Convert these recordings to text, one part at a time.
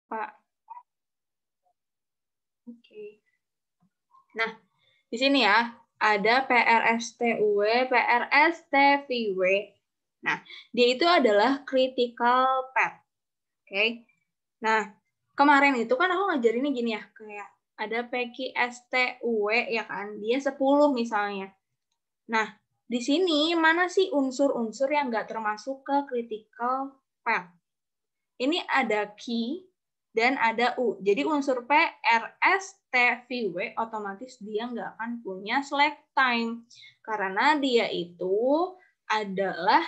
Pak. Oke. Nah, di sini ya, ada PRSTUW, PRSTVW. Nah, dia itu adalah critical path. Oke. Nah, kemarin itu kan aku ngajarinnya gini ya, kayak ada PQSTUW ya kan, dia 10 misalnya. Nah, di sini mana sih unsur-unsur yang nggak termasuk ke critical path? Ini ada Q dan ada U. Jadi unsur P, R, S, T, V, W otomatis dia nggak akan punya slack time. Karena dia itu adalah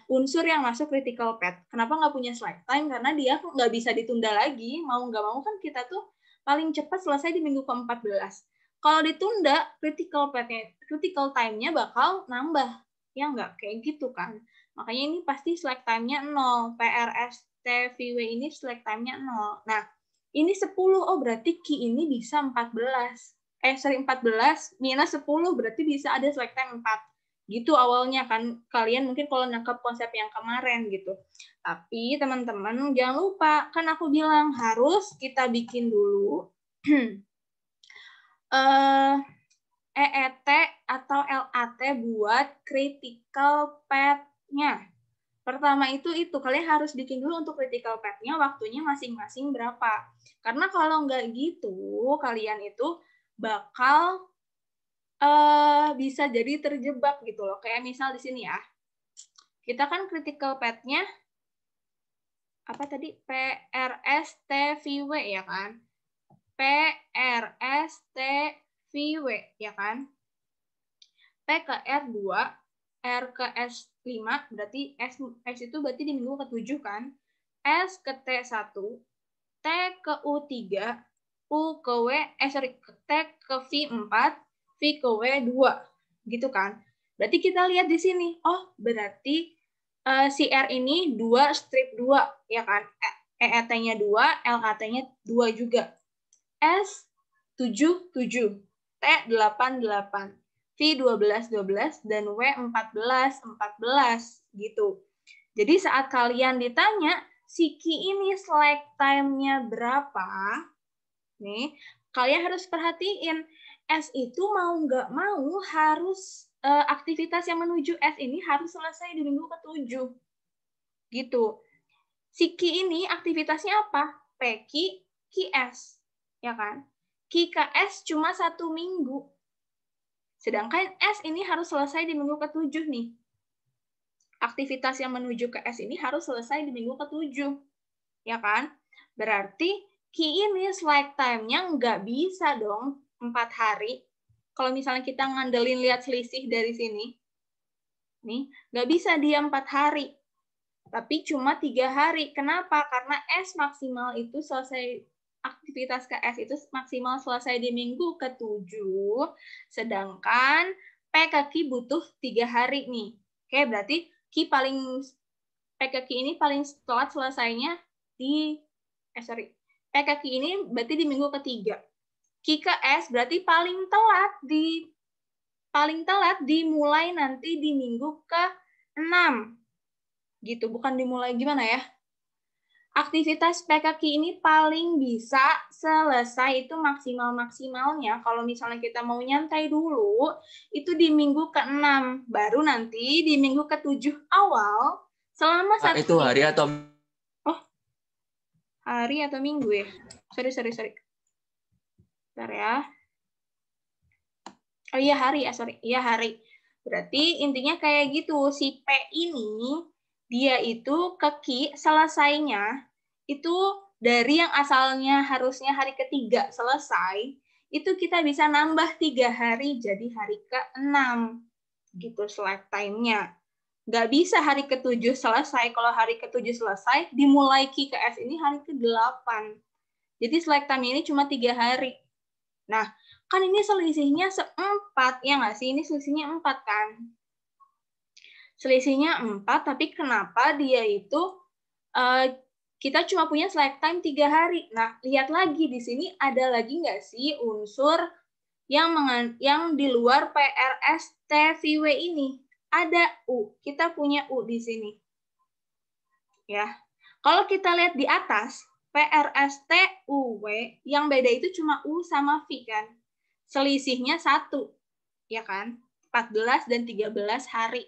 unsur yang masuk critical path. Kenapa nggak punya slack time? Karena dia nggak bisa ditunda lagi. Mau nggak mau kan kita tuh paling cepat selesai di minggu ke-14. Kalau ditunda, critical time-nya bakal nambah. Ya nggak? Kayak gitu kan. Makanya ini pasti slack time-nya 0. PRSTVW ini slack time-nya 0. Nah, ini 10. Oh, berarti Q ini bisa 14. 14 minus 10 berarti bisa ada slack time 4. Gitu awalnya kan. Kalian mungkin kalau nangkep konsep yang kemarin gitu. Tapi teman-teman jangan lupa, kan aku bilang harus kita bikin dulu EET atau LAT buat critical path-nya. Pertama itu kalian harus bikin dulu untuk critical path-nya waktunya masing-masing berapa. Karena kalau nggak gitu, kalian itu bakal bisa jadi terjebak gitu loh. Kayak misal di sini ya. Kita kan critical path-nya apa tadi? PRSTVW ya kan? PRSTVW ya kan? P ke R2, R ke S5, berarti S itu berarti di minggu ke-7 kan? S ke T1, T ke U3, U ke W, T ke V4, V ke W2. Gitu kan? Berarti kita lihat di sini, oh berarti si R ini 2 strip 2, ya kan? EET-nya 2, LAT-nya 2 juga. S 7, 7, T 8, 8. V 12, 12, dan W 14, 14, gitu. Jadi saat kalian ditanya, si Q ini slack time-nya berapa, nih, kalian harus perhatiin, S itu mau nggak mau harus, aktivitas yang menuju S ini harus selesai di minggu ke-7. Gitu. Si Q ini aktivitasnya apa? PQ, QS. Ya kan? QKS cuma 1 minggu. Sedangkan S ini harus selesai di minggu ke-7 nih. Aktivitas yang menuju ke S ini harus selesai di minggu ke-7. Ya kan? Berarti Q ini slack time-nya nggak bisa dong 4 hari. Kalau misalnya kita ngandelin lihat selisih dari sini, nih, nggak bisa dia 4 hari. Tapi cuma 3 hari. Kenapa? Karena S maksimal itu selesai aktivitas KS itu maksimal selesai di minggu ke-7, sedangkan P ke Q butuh 3 hari nih. Oke, berarti P ke Q ini paling telat selesainya di P ke Q ini berarti di minggu ke-3. Q ke S berarti paling telat dimulai nanti di minggu ke-6. Gitu, bukan dimulai gimana ya? Aktivitas PKQ ini paling bisa selesai itu maksimalnya. Kalau misalnya kita mau nyantai dulu, itu di minggu ke-6. Baru nanti di minggu ke-7 awal, selama 1 itu hari atau... Oh, hari atau minggu ya? Sorry. Bentar ya. Oh iya hari ya, sorry. Iya hari. Berarti intinya kayak gitu. Si P ini, dia itu ke Q selesainya itu dari yang asalnya harusnya hari ke-3 selesai, itu kita bisa nambah 3 hari jadi hari ke-6. Gitu slack time-nya. Nggak bisa hari ke-7 selesai. Kalau hari ke-7 selesai, dimulai Q ke S ini hari ke-8. Jadi slack time ini cuma 3 hari. Nah, kan ini selisihnya 4, ya nggak sih? Ini selisihnya 4 kan? Selisihnya 4, tapi kenapa dia itu kita cuma punya slack time 3 hari. Nah, lihat lagi di sini ada lagi nggak sih unsur yang di luar PRSTVW ini? Ada U. Kita punya U di sini. Ya. Kalau kita lihat di atas, PRSTUW yang beda itu cuma U sama V kan. Selisihnya 1, ya kan? 14 dan 13 hari.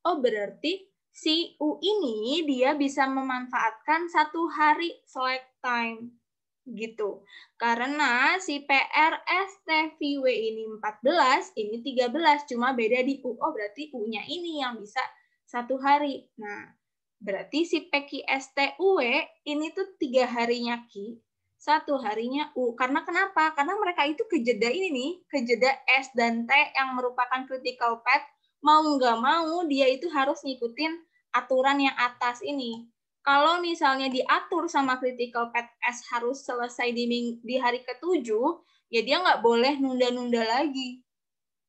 Oh, berarti si U ini dia bisa memanfaatkan 1 hari slack time. Gitu. Karena si PRSTVW ini 14, ini 13, cuma beda di U. Oh, berarti U-nya ini yang bisa 1 hari. Nah, berarti si PQSTUW ini tuh 3 harinya Ki, 1 harinya U. Karena kenapa? Karena mereka itu kejeda ini nih, kejeda S dan T yang merupakan critical path, mau nggak mau dia itu harus ngikutin aturan yang atas ini. Kalau misalnya diatur sama critical path S harus selesai di hari ke-7, ya dia nggak boleh nunda-nunda lagi.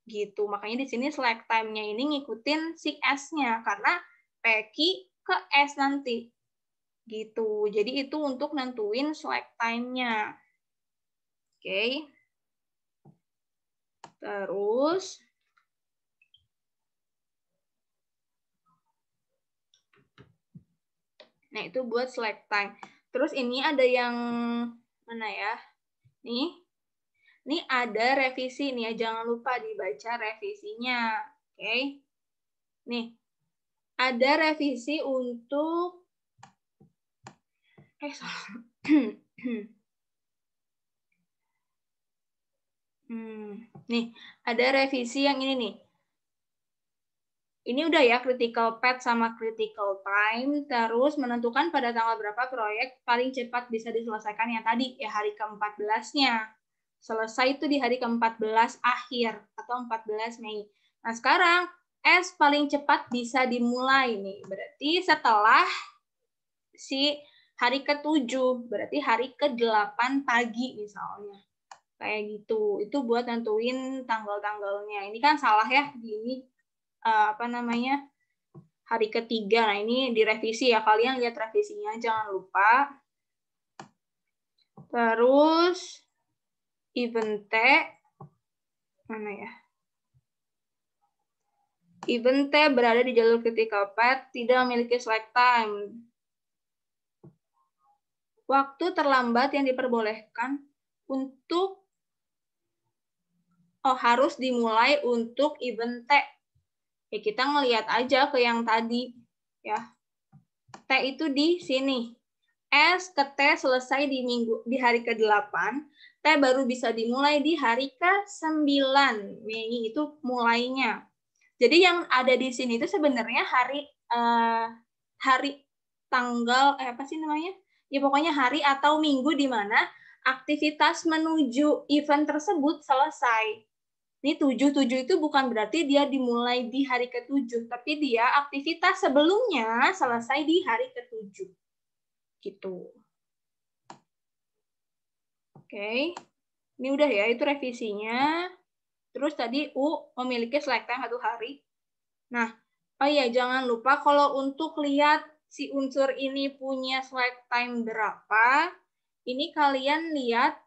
Gitu. Makanya di sini slack time-nya ini ngikutin si S-nya, karena PQ ke S nanti. Gitu. Jadi itu untuk nentuin slack time-nya. Oke. Terus nah, itu buat slack time. Terus ini ada yang mana ya? Ini ada revisi nih ya. Jangan lupa dibaca revisinya. Oke. Nih. Ada revisi untuk nih, ada revisi yang ini nih. Ini udah ya critical path sama critical time, terus menentukan pada tanggal berapa proyek paling cepat bisa diselesaikan yang tadi, ya hari ke-14-nya. Selesai itu di hari ke-14 akhir, atau 14 Mei. Nah sekarang, S paling cepat bisa dimulai nih, berarti setelah si hari ke-7, berarti hari ke-8 pagi misalnya. Kayak gitu, itu buat nentuin tanggal-tanggalnya. Ini kan salah ya, di ini hari ke-3. Nah ini direvisi ya, kalian lihat revisinya jangan lupa. Terus event T mana ya, event T berada di jalur critical path, tidak memiliki slack time. Waktu terlambat yang diperbolehkan untuk harus dimulai untuk event T. Ya kita ngelihat aja ke yang tadi ya. T itu di sini. S ke T selesai di hari ke-8, T baru bisa dimulai di hari ke-9. Mei itu mulainya. Jadi yang ada di sini itu sebenarnya hari tanggal apa sih namanya? Ya pokoknya hari atau minggu di mana aktivitas menuju event tersebut selesai. Ini 7 itu bukan berarti dia dimulai di hari ke-7, tapi dia aktivitas sebelumnya selesai di hari ke-7. Gitu. Oke. Ini udah ya, itu revisinya. Terus tadi U memiliki slack time 1 hari. Nah, oh iya jangan lupa kalau untuk lihat si unsur ini punya slack time berapa, ini kalian lihat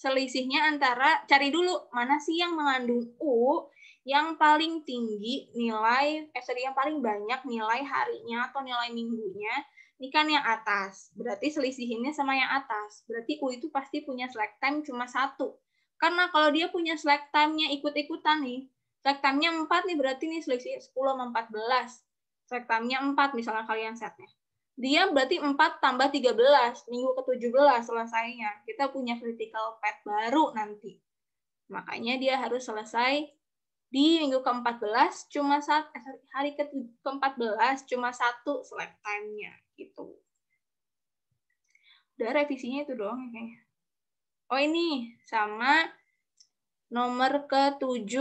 selisihnya antara, cari dulu mana sih yang mengandung U yang paling tinggi nilai, yang paling banyak nilai harinya atau nilai minggunya, ini kan yang atas. Berarti selisihnya sama yang atas. Berarti U itu pasti punya slack time cuma 1. Karena kalau dia punya slack time-nya ikut-ikutan nih, slack time-nya 4 nih, berarti nih selisih 10 sama 14. Slack time-nya 4 misalnya kalian setnya. Dia berarti 4 tambah 13, minggu ke-17 selesainya. Kita punya critical path baru nanti. Makanya dia harus selesai di minggu ke-14, cuma hari ke-14 cuma 1 slack time-nya. Gitu. Udah revisinya itu doang kayaknya. Oh ini, sama nomor ke-7.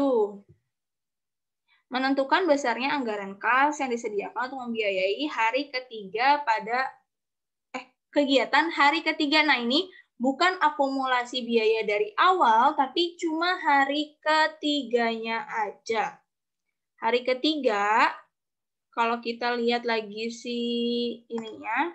Menentukan besarnya anggaran kas yang disediakan untuk membiayai hari ketiga pada kegiatan hari ketiga. Nah ini bukan akumulasi biaya dari awal, tapi cuma hari ketiganya aja. Hari ketiga, kalau kita lihat lagi si ininya,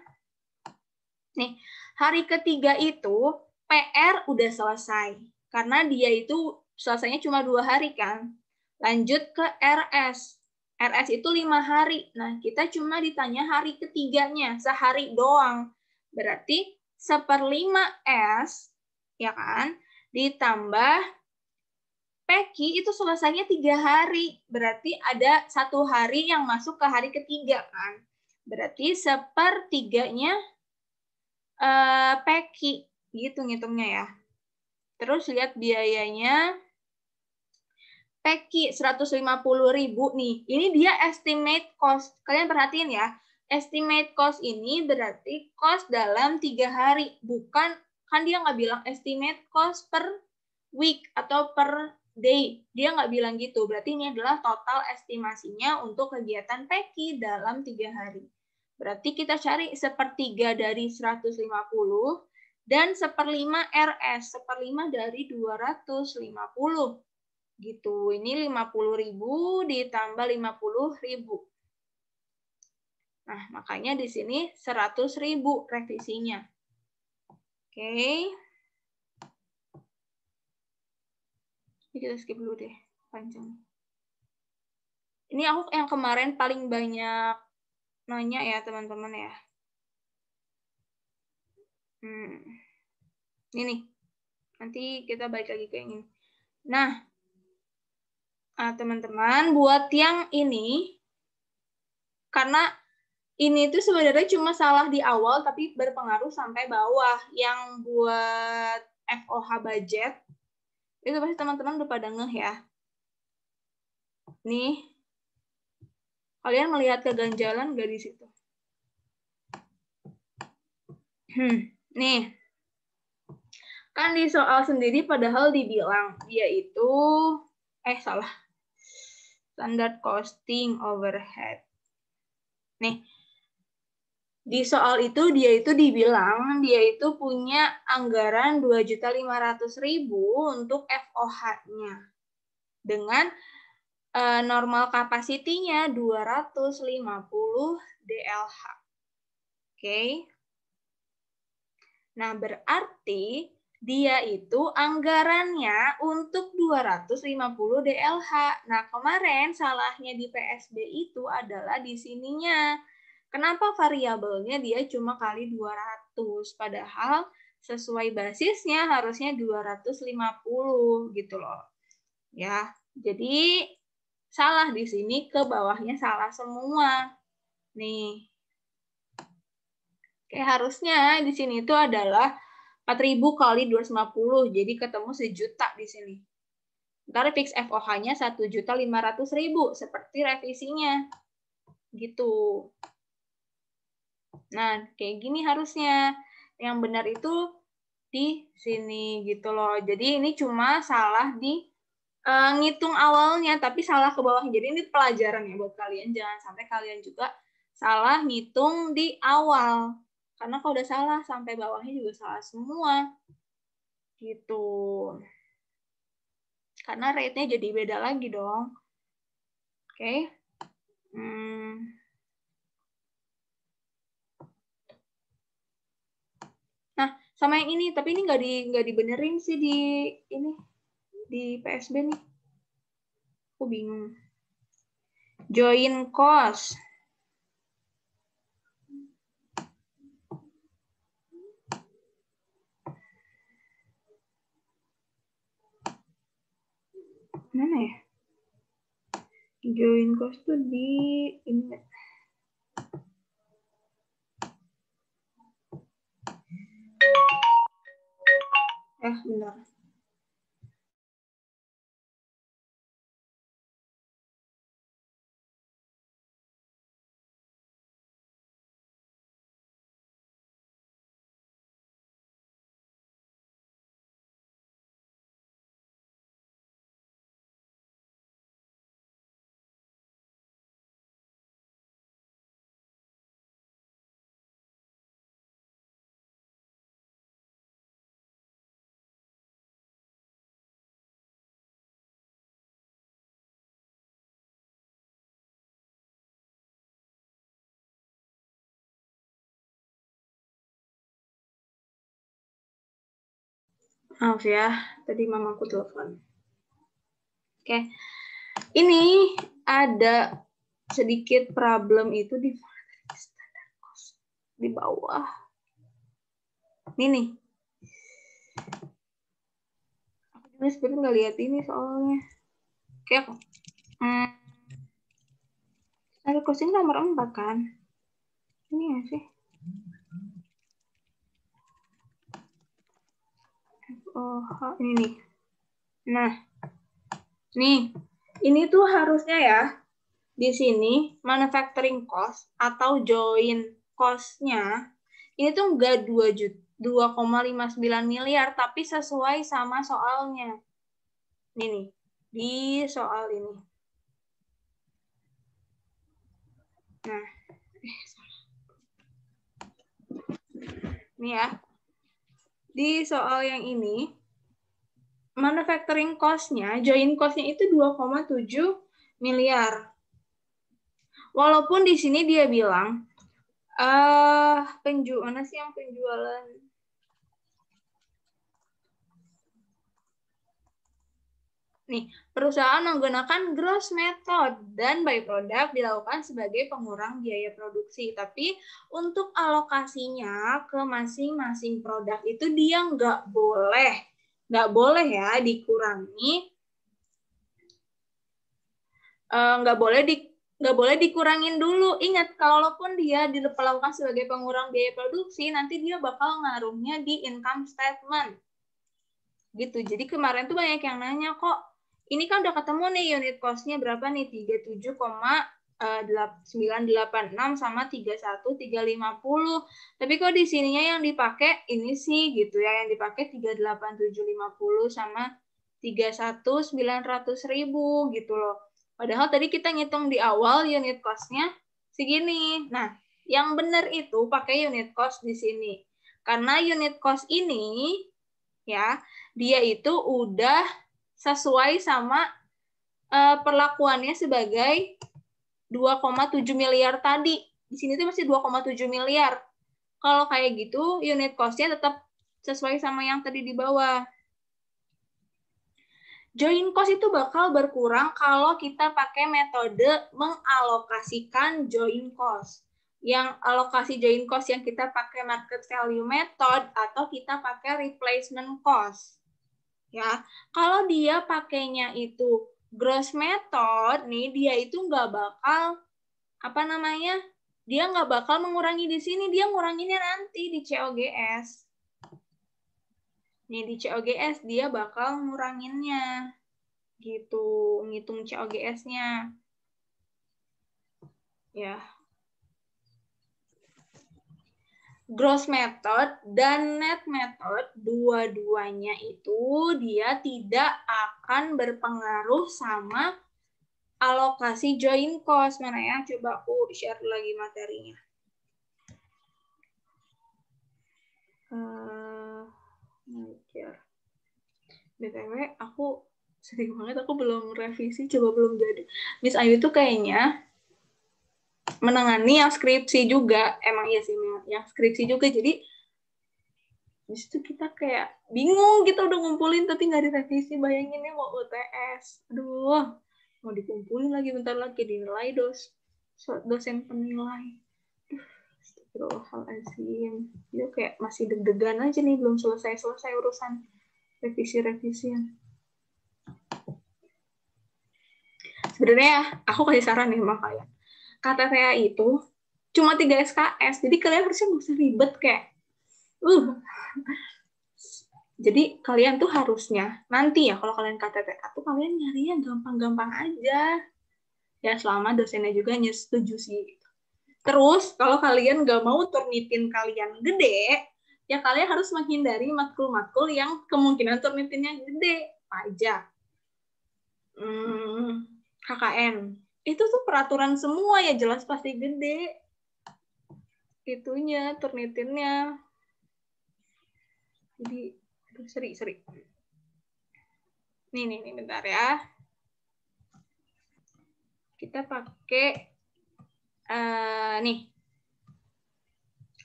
nih hari ketiga itu PR udah selesai. Karena dia itu selesainya cuma 2 hari kan. Lanjut ke RS. RS itu 5 hari. Nah, kita cuma ditanya hari ketiganya, sehari doang. Berarti 1/5S, ya kan, ditambah Peki itu selesainya 3 hari. Berarti ada 1 hari yang masuk ke hari ketiga, kan. Berarti 1/3-nya Peki. Gitu ngitungnya ya. Terus lihat biayanya. Peki 150.000 nih. Ini dia estimate cost. Kalian perhatiin ya. Estimate cost ini berarti cost dalam 3 hari. Bukan, kan dia nggak bilang estimate cost per week atau per day. Dia nggak bilang gitu. Berarti ini adalah total estimasinya untuk kegiatan Peki dalam 3 hari. Berarti kita cari 1/3 dari 150 dan 1/5 RS. 1/5 dari 250. Gitu. Ini 50.000 ditambah 50.000. Nah, makanya di sini 100.000 revisinya. Oke. Ini kita skip dulu deh, panjang. Ini aku yang kemarin paling banyak nanya ya, teman-teman ya. Ini nih. Nanti kita balik lagi ke yang ini. Nah, teman-teman, buat yang ini, karena ini tuh sebenarnya cuma salah di awal, tapi berpengaruh sampai bawah. Yang buat FOH budget, itu pasti teman-teman udah pada ngeh ya. Nih, kalian melihat keganjalan nggak di situ? Nih, kan di soal sendiri padahal dibilang dia itu, salah. Standard costing overhead. Nih, di soal itu dia itu dibilang dia itu punya anggaran 2.500.000 untuk FOH-nya dengan normal kapasitinya 250 DLH. Oke. Nah, berarti dia itu anggarannya untuk 250 DLH. Nah, kemarin salahnya di PSB itu adalah di sininya. Kenapa variabelnya dia cuma kali 200? Padahal sesuai basisnya harusnya 250 gitu loh. Ya, jadi salah di sini, ke bawahnya salah semua. Nih. Kayak harusnya di sini itu adalah 4.000 kali 250, jadi ketemu 1 juta di sini. Ntar fix FOH-nya 1.500.000 seperti revisinya. Gitu. Nah, kayak gini harusnya. Yang benar itu di sini gitu loh. Jadi ini cuma salah di ngitung awalnya, tapi salah ke bawah. Jadi ini pelajaran ya buat kalian. Jangan sampai kalian juga salah ngitung di awal. Karena kalau udah salah, sampai bawahnya juga salah semua. Gitu. Karena rate-nya jadi beda lagi dong. Oke. Nah, sama yang ini. Tapi ini nggak dibenerin sih di PSB nih. Aku bingung. Join cost. Mana ya? Join cost tuh di ini. Bentar. Maaf ya, tadi mamaku telepon. Oke. Ini ada sedikit problem itu di standar cost di bawah. Ini nih. Aku juga sebenarnya nggak lihat ini soalnya. Oke, aku. Ada costing nomor 4 kan? Ini ya sih. Oh, ini nih. Nah, nih. Ini tuh harusnya ya, di sini manufacturing cost atau join cost-nya ini tuh enggak 2,59 miliar, tapi sesuai sama soalnya. Ini nih, di soal ini. Nah, ini ya. Di soal yang ini, manufacturing cost-nya, join cost-nya itu 2,7 miliar. Walaupun di sini dia bilang, mana sih yang penjualan? Nih, perusahaan menggunakan gross method dan byproduct dilakukan sebagai pengurang biaya produksi. Tapi untuk alokasinya ke masing-masing produk itu dia nggak boleh ya dikurangi, nggak boleh dikurangin dulu. Ingat, kalaupun dia dilakukan sebagai pengurang biaya produksi, nanti dia bakal ngaruhnya di income statement. Gitu. Jadi kemarin tuh banyak yang nanya, kok ini kan udah ketemu nih unit cost-nya berapa nih? 37,986 sama 31,350. Tapi kok di sininya yang dipakai ini sih gitu ya, yang dipakai 38,750 sama 31,900.000 gitu loh. Padahal tadi kita ngitung di awal unit cost-nya segini. Nah, yang benar itu pakai unit cost di sini. Karena unit cost ini ya, dia itu udah sesuai sama perlakuannya sebagai 2,7 miliar tadi. Di sini tuh masih 2,7 miliar. Kalau kayak gitu, unit cost-nya tetap sesuai sama yang tadi di bawah. Join cost itu bakal berkurang kalau kita pakai metode mengalokasikan join cost. Yang alokasi join cost yang kita pakai market value method atau kita pakai replacement cost. Ya, kalau dia pakainya itu gross method nih, dia itu nggak bakal dia nggak bakal mengurangi di sini, dia nguranginnya nanti di COGS. Nih di COGS dia bakal nguranginnya, gitu, ngitung COGS-nya. Ya. Gross method dan net method, dua-duanya itu dia tidak akan berpengaruh sama alokasi join cost. Mana ya? Coba aku share lagi materinya. BTW, aku sedih banget, aku belum revisi, coba belum jadi. Miss Ayu tuh kayaknya menangani yang skripsi juga. Emang iya sih, yang skripsi juga. Jadi di situ kita kayak bingung, kita udah ngumpulin tapi nggak direvisi. Bayanginnya mau UTS. Aduh, mau dikumpulin lagi bentar lagi dinilai dosen penilai. Astagfirullahaladzim. Dia kayak masih deg-degan aja nih, belum selesai urusan revisi-revisian. Sebenarnya aku kasih saran nih sama kalian. KTTA itu cuma 3 SKS, jadi kalian harusnya nggak usah ribet kayak Jadi kalian tuh harusnya nanti ya kalau kalian KTTA tuh kalian nyari yang gampang-gampang aja. Ya selama dosennya juga setuju sih. Terus kalau kalian nggak mau turnitin kalian gede, ya kalian harus menghindari matkul-matkul yang kemungkinan turnitinnya gede. Pajak, KKN. Itu tuh peraturan semua ya jelas pasti gede. Itunya, turnitinnya. Jadi, seri. Nih, bentar ya. Kita pakai, nih.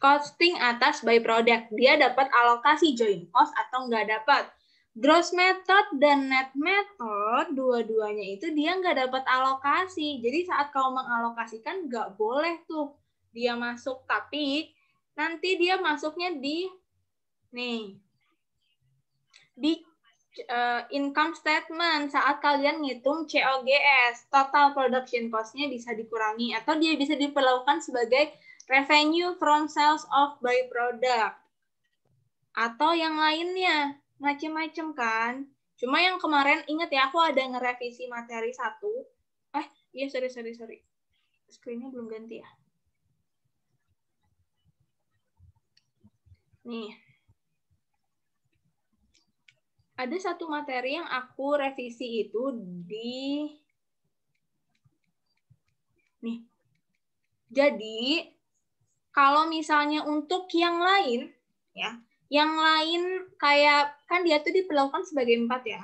Costing atas by product. Dia dapat alokasi join cost atau nggak dapat. Gross method dan net method, dua-duanya itu dia nggak dapat alokasi. Jadi saat kau mengalokasikan nggak boleh tuh dia masuk. Tapi nanti dia masuknya di Nih, di income statement saat kalian ngitung COGS, total production cost-nya bisa dikurangi atau dia bisa diperlakukan sebagai revenue from sales of byproduct atau yang lainnya, macam-macam kan. Cuma yang kemarin ingat ya, aku ada ngerevisi materi 1. Iya, sorry. Screen-nya belum ganti ya. Nih. Ada satu materi yang aku revisi itu di nih. Jadi, kalau misalnya untuk yang lain ya, yang lain kayak kan dia tuh diperlakukan sebagai 4 ya.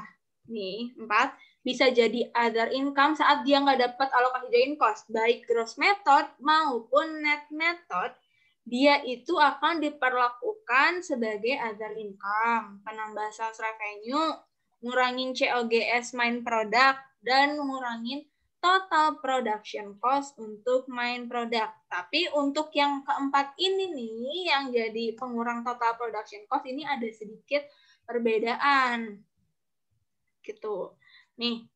Nih, 4 bisa jadi other income saat dia nggak dapat alokasi join cost, baik gross method maupun net method, dia itu akan diperlakukan sebagai other income, penambah sales revenue, ngurangin COGS main product, dan ngurangin total production cost untuk main product. Tapi untuk yang keempat ini nih, yang jadi pengurang total production cost ini ada sedikit perbedaan. Gitu. Nih.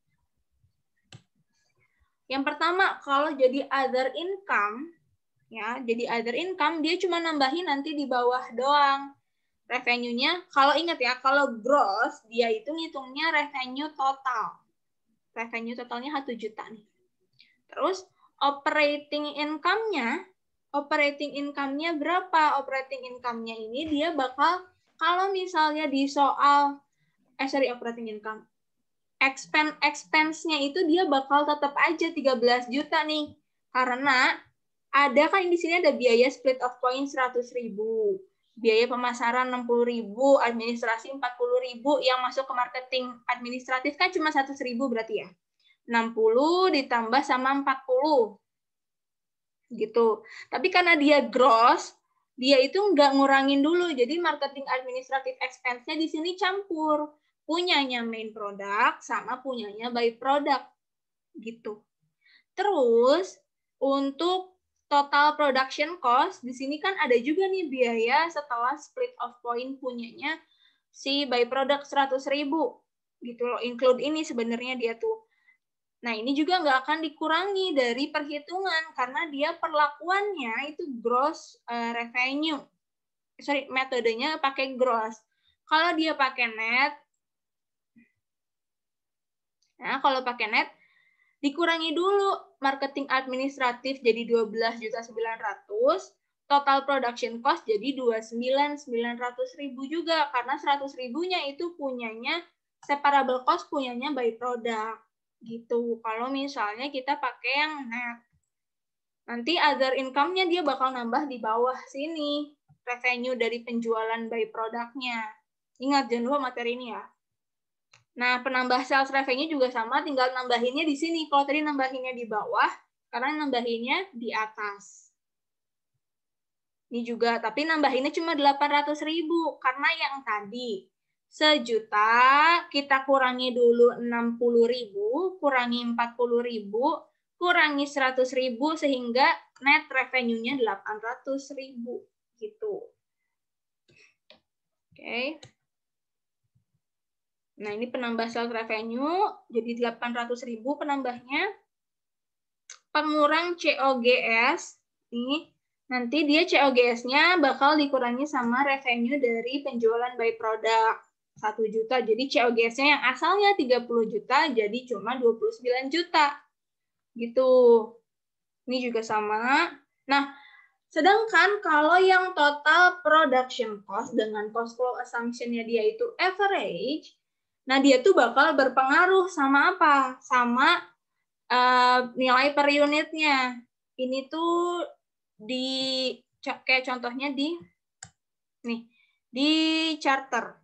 Yang pertama, kalau jadi other income, ya, jadi other income dia cuma nambahin nanti di bawah doang. Revenue-nya, kalau ingat ya, kalau gross dia itu ngitungnya revenue total. Revenue totalnya 1 juta nih. Terus operating income-nya berapa? Operating income-nya ini dia bakal, kalau misalnya di soal operating income, expense-nya itu dia bakal tetap aja 13 juta nih. Karena ada kan di sini ada biaya split of point 100.000, biaya pemasaran 60.000, administrasi 40.000, yang masuk ke marketing administratif kan cuma 100.000 berarti ya. 60 ditambah sama 40. Gitu. Tapi karena dia gross, dia itu nggak ngurangin dulu. Jadi marketing administrative expense-nya di sini campur. Punyanya main product sama punyanya by product. Gitu. Terus untuk total production cost, di sini kan ada juga nih biaya setelah split of point punyanya si by product 100.000. Gitu loh. Include ini sebenarnya dia tuh. Nah, ini juga nggak akan dikurangi dari perhitungan karena dia perlakuannya itu gross revenue. Metodenya pakai gross. Kalau dia pakai net, nah kalau pakai net, dikurangi dulu marketing administratif jadi 12.900.000, total production cost jadi 29.900.000 juga karena 100.000-nya itu punyanya separable cost, punyanya by product. Gitu. Kalau misalnya kita pakai yang net. Nanti other income-nya dia bakal nambah di bawah sini. Revenue dari penjualan by product-nya. Ingat, jangan lupa materi ini ya. Nah, penambah sales revenue juga sama, tinggal nambahinnya di sini. Kalau tadi nambahinnya di bawah, sekarang nambahinnya di atas. Ini juga, tapi nambahinnya cuma 800.000 karena yang tadi 1 juta, kita kurangi dulu 60.000, kurangi 40.000, kurangi 100.000 sehingga net revenue-nya 800.000 gitu. Oke. Nah, ini penambah sales revenue jadi 800.000 penambahnya. Pengurang COGS ini nanti dia COGS-nya bakal dikurangi sama revenue dari penjualan by product 1 juta. Jadi COGS-nya yang asalnya 30 juta jadi cuma 29 juta. Gitu. Ini juga sama. Nah, sedangkan kalau yang total production cost dengan cost flow assumption-nya dia itu average, nah dia tuh bakal berpengaruh sama apa? Sama nilai per unitnya. Ini tuh kayak contohnya di charter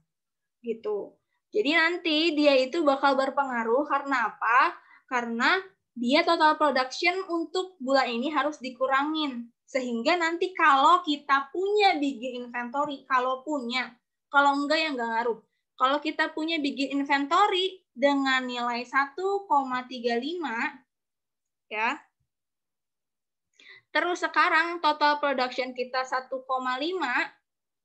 gitu. Jadi nanti dia itu bakal berpengaruh karena apa? Karena dia total production untuk bulan ini harus dikurangin. Sehingga nanti kalau kita punya big inventory, kalau enggak ya enggak ngaruh. Kalau kita punya big inventory dengan nilai 1,35 ya. Terus sekarang total production kita 1,5,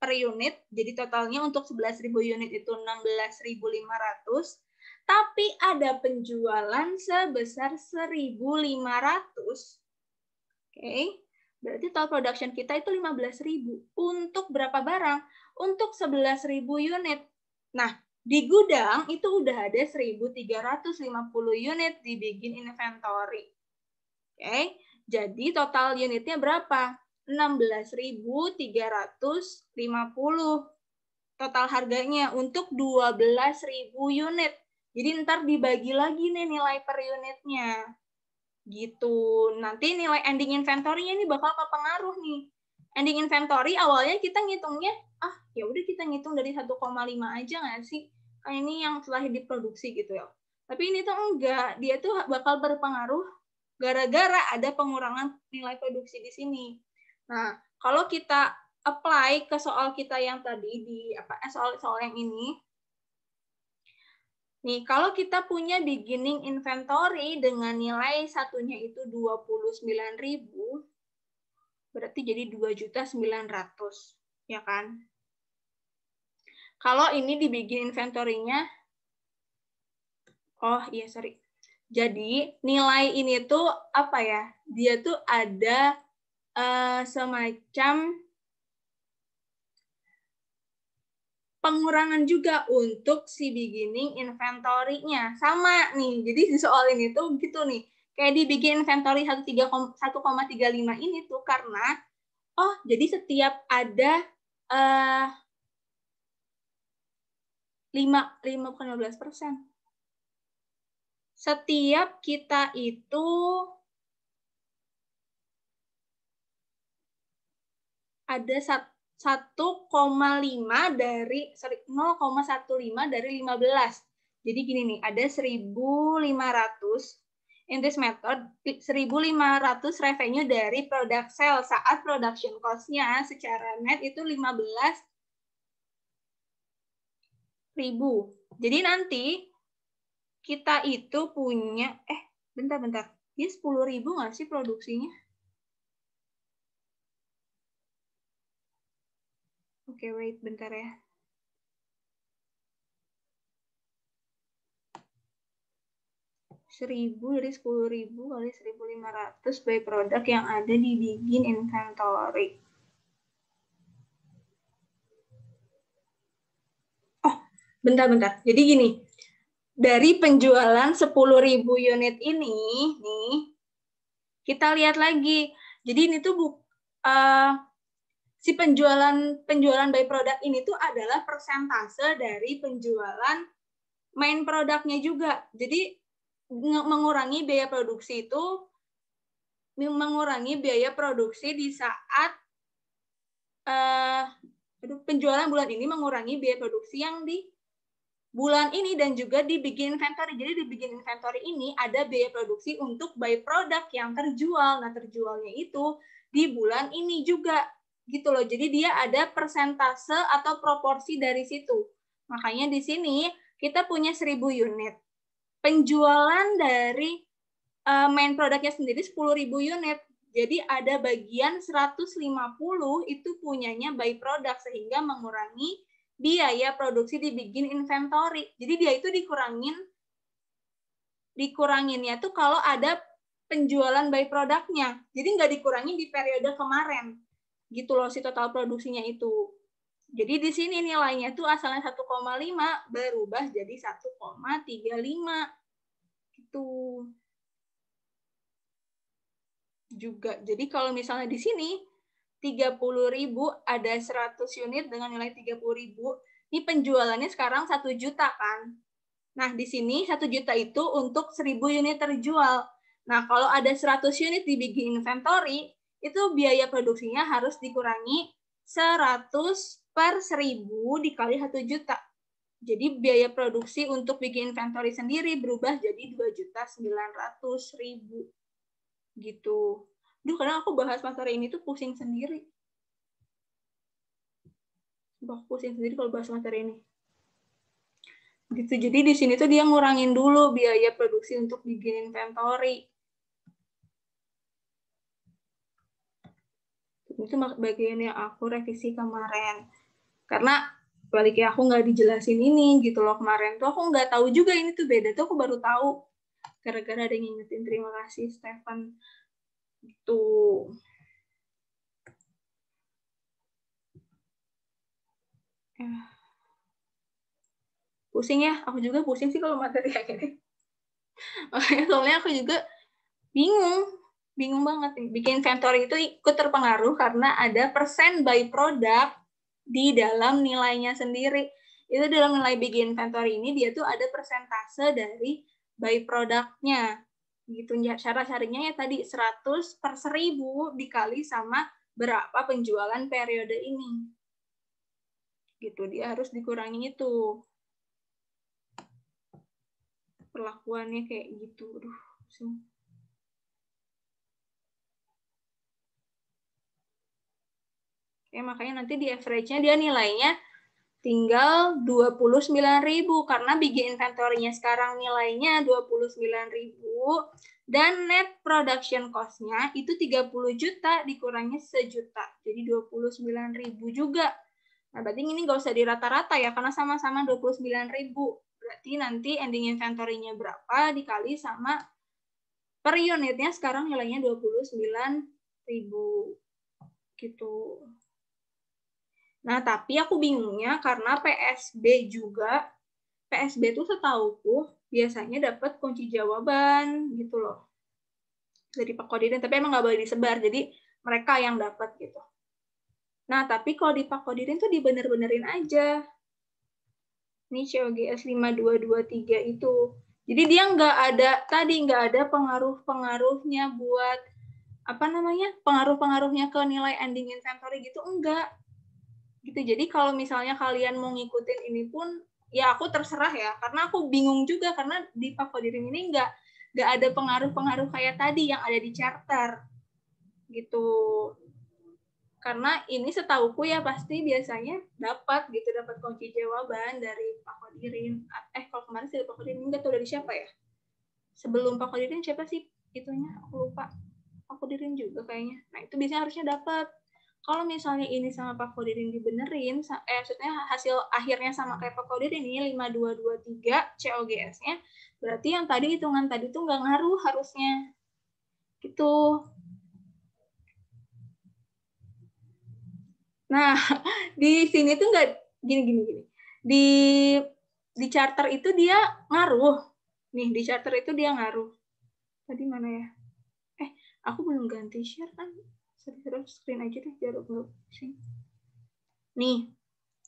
per unit. Jadi totalnya untuk 11.000 unit itu 16.500. Tapi ada penjualan sebesar 1.500. Oke. Berarti total production kita itu 15.000. Untuk berapa barang? Untuk 11.000 unit. Nah, di gudang itu udah ada 1.350 unit dibikin inventory. Oke. Jadi total unitnya berapa? 16.350. Total harganya untuk 12.000 unit. Jadi ntar dibagi lagi nih nilai per unitnya. Gitu. Nanti nilai ending inventory-nya ini bakal kepengaruh nih. Ending inventory awalnya kita ngitungnya, ya udah kita ngitung dari 1,5 aja nggak sih? Kayak ini yang setelah diproduksi gitu ya. Tapi ini tuh enggak, dia tuh bakal berpengaruh gara-gara ada pengurangan nilai produksi di sini. Nah, kalau kita apply ke soal kita yang tadi di soal yang ini. Nih, kalau kita punya beginning inventory dengan nilai satunya itu 29.000, berarti jadi 2.900.000, ya kan? Kalau ini di begin inventory-nya, jadi nilai ini tuh apa ya? Dia tuh ada semacam pengurangan juga untuk si beginning inventory-nya. Sama nih, jadi di soal ini tuh gitu nih. Kayak di begin inventory 1,35 ini tuh karena, jadi setiap ada 15%. Setiap kita itu ada 0,15 dari 15 Jadi gini nih, ada 1.500 in this method, 1.500 revenue dari product sale saat production cost-nya secara net itu 15.000. Jadi nanti kita itu punya bentar. Dia 10.000 nggak sih produksinya? Oke, wait, bentar ya. Seribu dari 10.000 kali 1.500 by produk yang ada di begin inventory. Bentar. Jadi gini, dari penjualan 10.000 unit ini, nih, kita lihat lagi. Jadi ini tuh si penjualan by product ini tuh adalah persentase dari penjualan main produknya juga. Jadi mengurangi biaya produksi itu di saat penjualan bulan ini mengurangi biaya produksi yang di bulan ini dan juga di begin inventory. Jadi di begin inventory ini ada biaya produksi untuk by product yang terjual. Nah, terjualnya itu di bulan ini juga. Gitu loh. Jadi dia ada persentase atau proporsi dari situ. Makanya di sini kita punya 1.000 unit. Penjualan dari main produknya sendiri 10.000 unit. Jadi ada bagian 150 itu punyanya by product sehingga mengurangi biaya produksi di begin inventory. Jadi dia itu dikuranginnya tuh kalau ada penjualan by produknya. Jadi nggak dikurangin di periode kemarin. Gitu loh si total produksinya itu. Jadi di sini nilainya tuh asalnya 1,5 berubah jadi 1,35. Gitu. Juga. Jadi kalau misalnya di sini 30.000 ada 100 unit dengan nilai 30.000, ini penjualannya sekarang 1 juta kan. Nah, di sini 1 juta itu untuk 1.000 unit terjual. Nah, kalau ada 100 unit di begin inventory, itu biaya produksinya harus dikurangi 100 per 1.000 dikali 1 juta. Jadi biaya produksi untuk bikin inventory sendiri berubah jadi 2.900.000. Gitu. Kadang aku bahas materi ini tuh pusing sendiri. Pusing sendiri kalau bahas materi ini. Gitu. Jadi di sini tuh dia ngurangin dulu biaya produksi untuk bikin inventory. Itu bagian yang aku revisi kemarin. Karena balik ya aku nggak dijelasin ini gitu loh kemarin tuh aku nggak tahu juga ini tuh beda tuh aku baru tahu gara-gara ada yang ngingetin. Terima kasih Stefan. Itu pusing ya, aku juga pusing sih kalau materi kayak gini. Soalnya aku juga bingung banget nih. Bikin inventory itu ikut terpengaruh karena ada persen by product di dalam nilainya sendiri. Itu dalam nilai bikin inventory ini dia tuh ada persentase dari by product-nya. Gitu. Cara carinya ya tadi 100 per 1000 dikali sama berapa penjualan periode ini. Gitu, dia harus dikurangi itu. Perlakuannya kayak gitu. Aduh, pusing. Ya, makanya nanti di average-nya dia nilainya tinggal 29.000 karena bikin inventory-nya sekarang nilainya 29.000 dan net production cost-nya itu 30 juta dikurangi 1 juta. Jadi 29.000 juga. Nah, berarti ini nggak usah dirata-rata ya karena sama-sama 29.000. Berarti nanti ending inventory-nya berapa dikali sama per unitnya sekarang nilainya 29.000 gitu. Nah, tapi aku bingungnya karena PSB itu setauku biasanya dapat kunci jawaban gitu loh. Dari Pak Kodirin, tapi emang nggak boleh disebar, jadi mereka yang dapat gitu. Nah, tapi kalau di Pak Kodirin tuh dibener-benerin aja. Ini COGS 5223 itu. Jadi dia nggak ada pengaruh-pengaruhnya buat pengaruh-pengaruhnya ke nilai ending inventory gitu, enggak. Gitu. Jadi kalau misalnya kalian mau ngikutin ini pun ya aku terserah ya karena aku bingung juga karena di Pak Kodirin ini nggak ada pengaruh-pengaruh kayak tadi yang ada di charter gitu. Karena ini setauku ya pasti biasanya dapat kunci jawaban dari Pak Kodirin. Kalau kemarin sih Pak Kodirin nggak tahu dari siapa ya. Sebelum Pak Kodirin siapa sih itunya? Aku lupa. Pak Kodirin juga kayaknya. Nah itu biasanya harusnya dapat. Kalau misalnya ini sama Pak Kodirin dibenerin, maksudnya hasil akhirnya sama kayak Pak Kodirin ini 5223 COGS-nya, berarti yang tadi hitungan tadi tuh nggak ngaruh harusnya. Gitu. Nah, di sini tuh nggak gini. Di charter itu dia ngaruh. Nih, di charter itu dia ngaruh. Tadi mana ya? Aku belum ganti share kan? Share screen aja deh biar nggak pusing. Nih,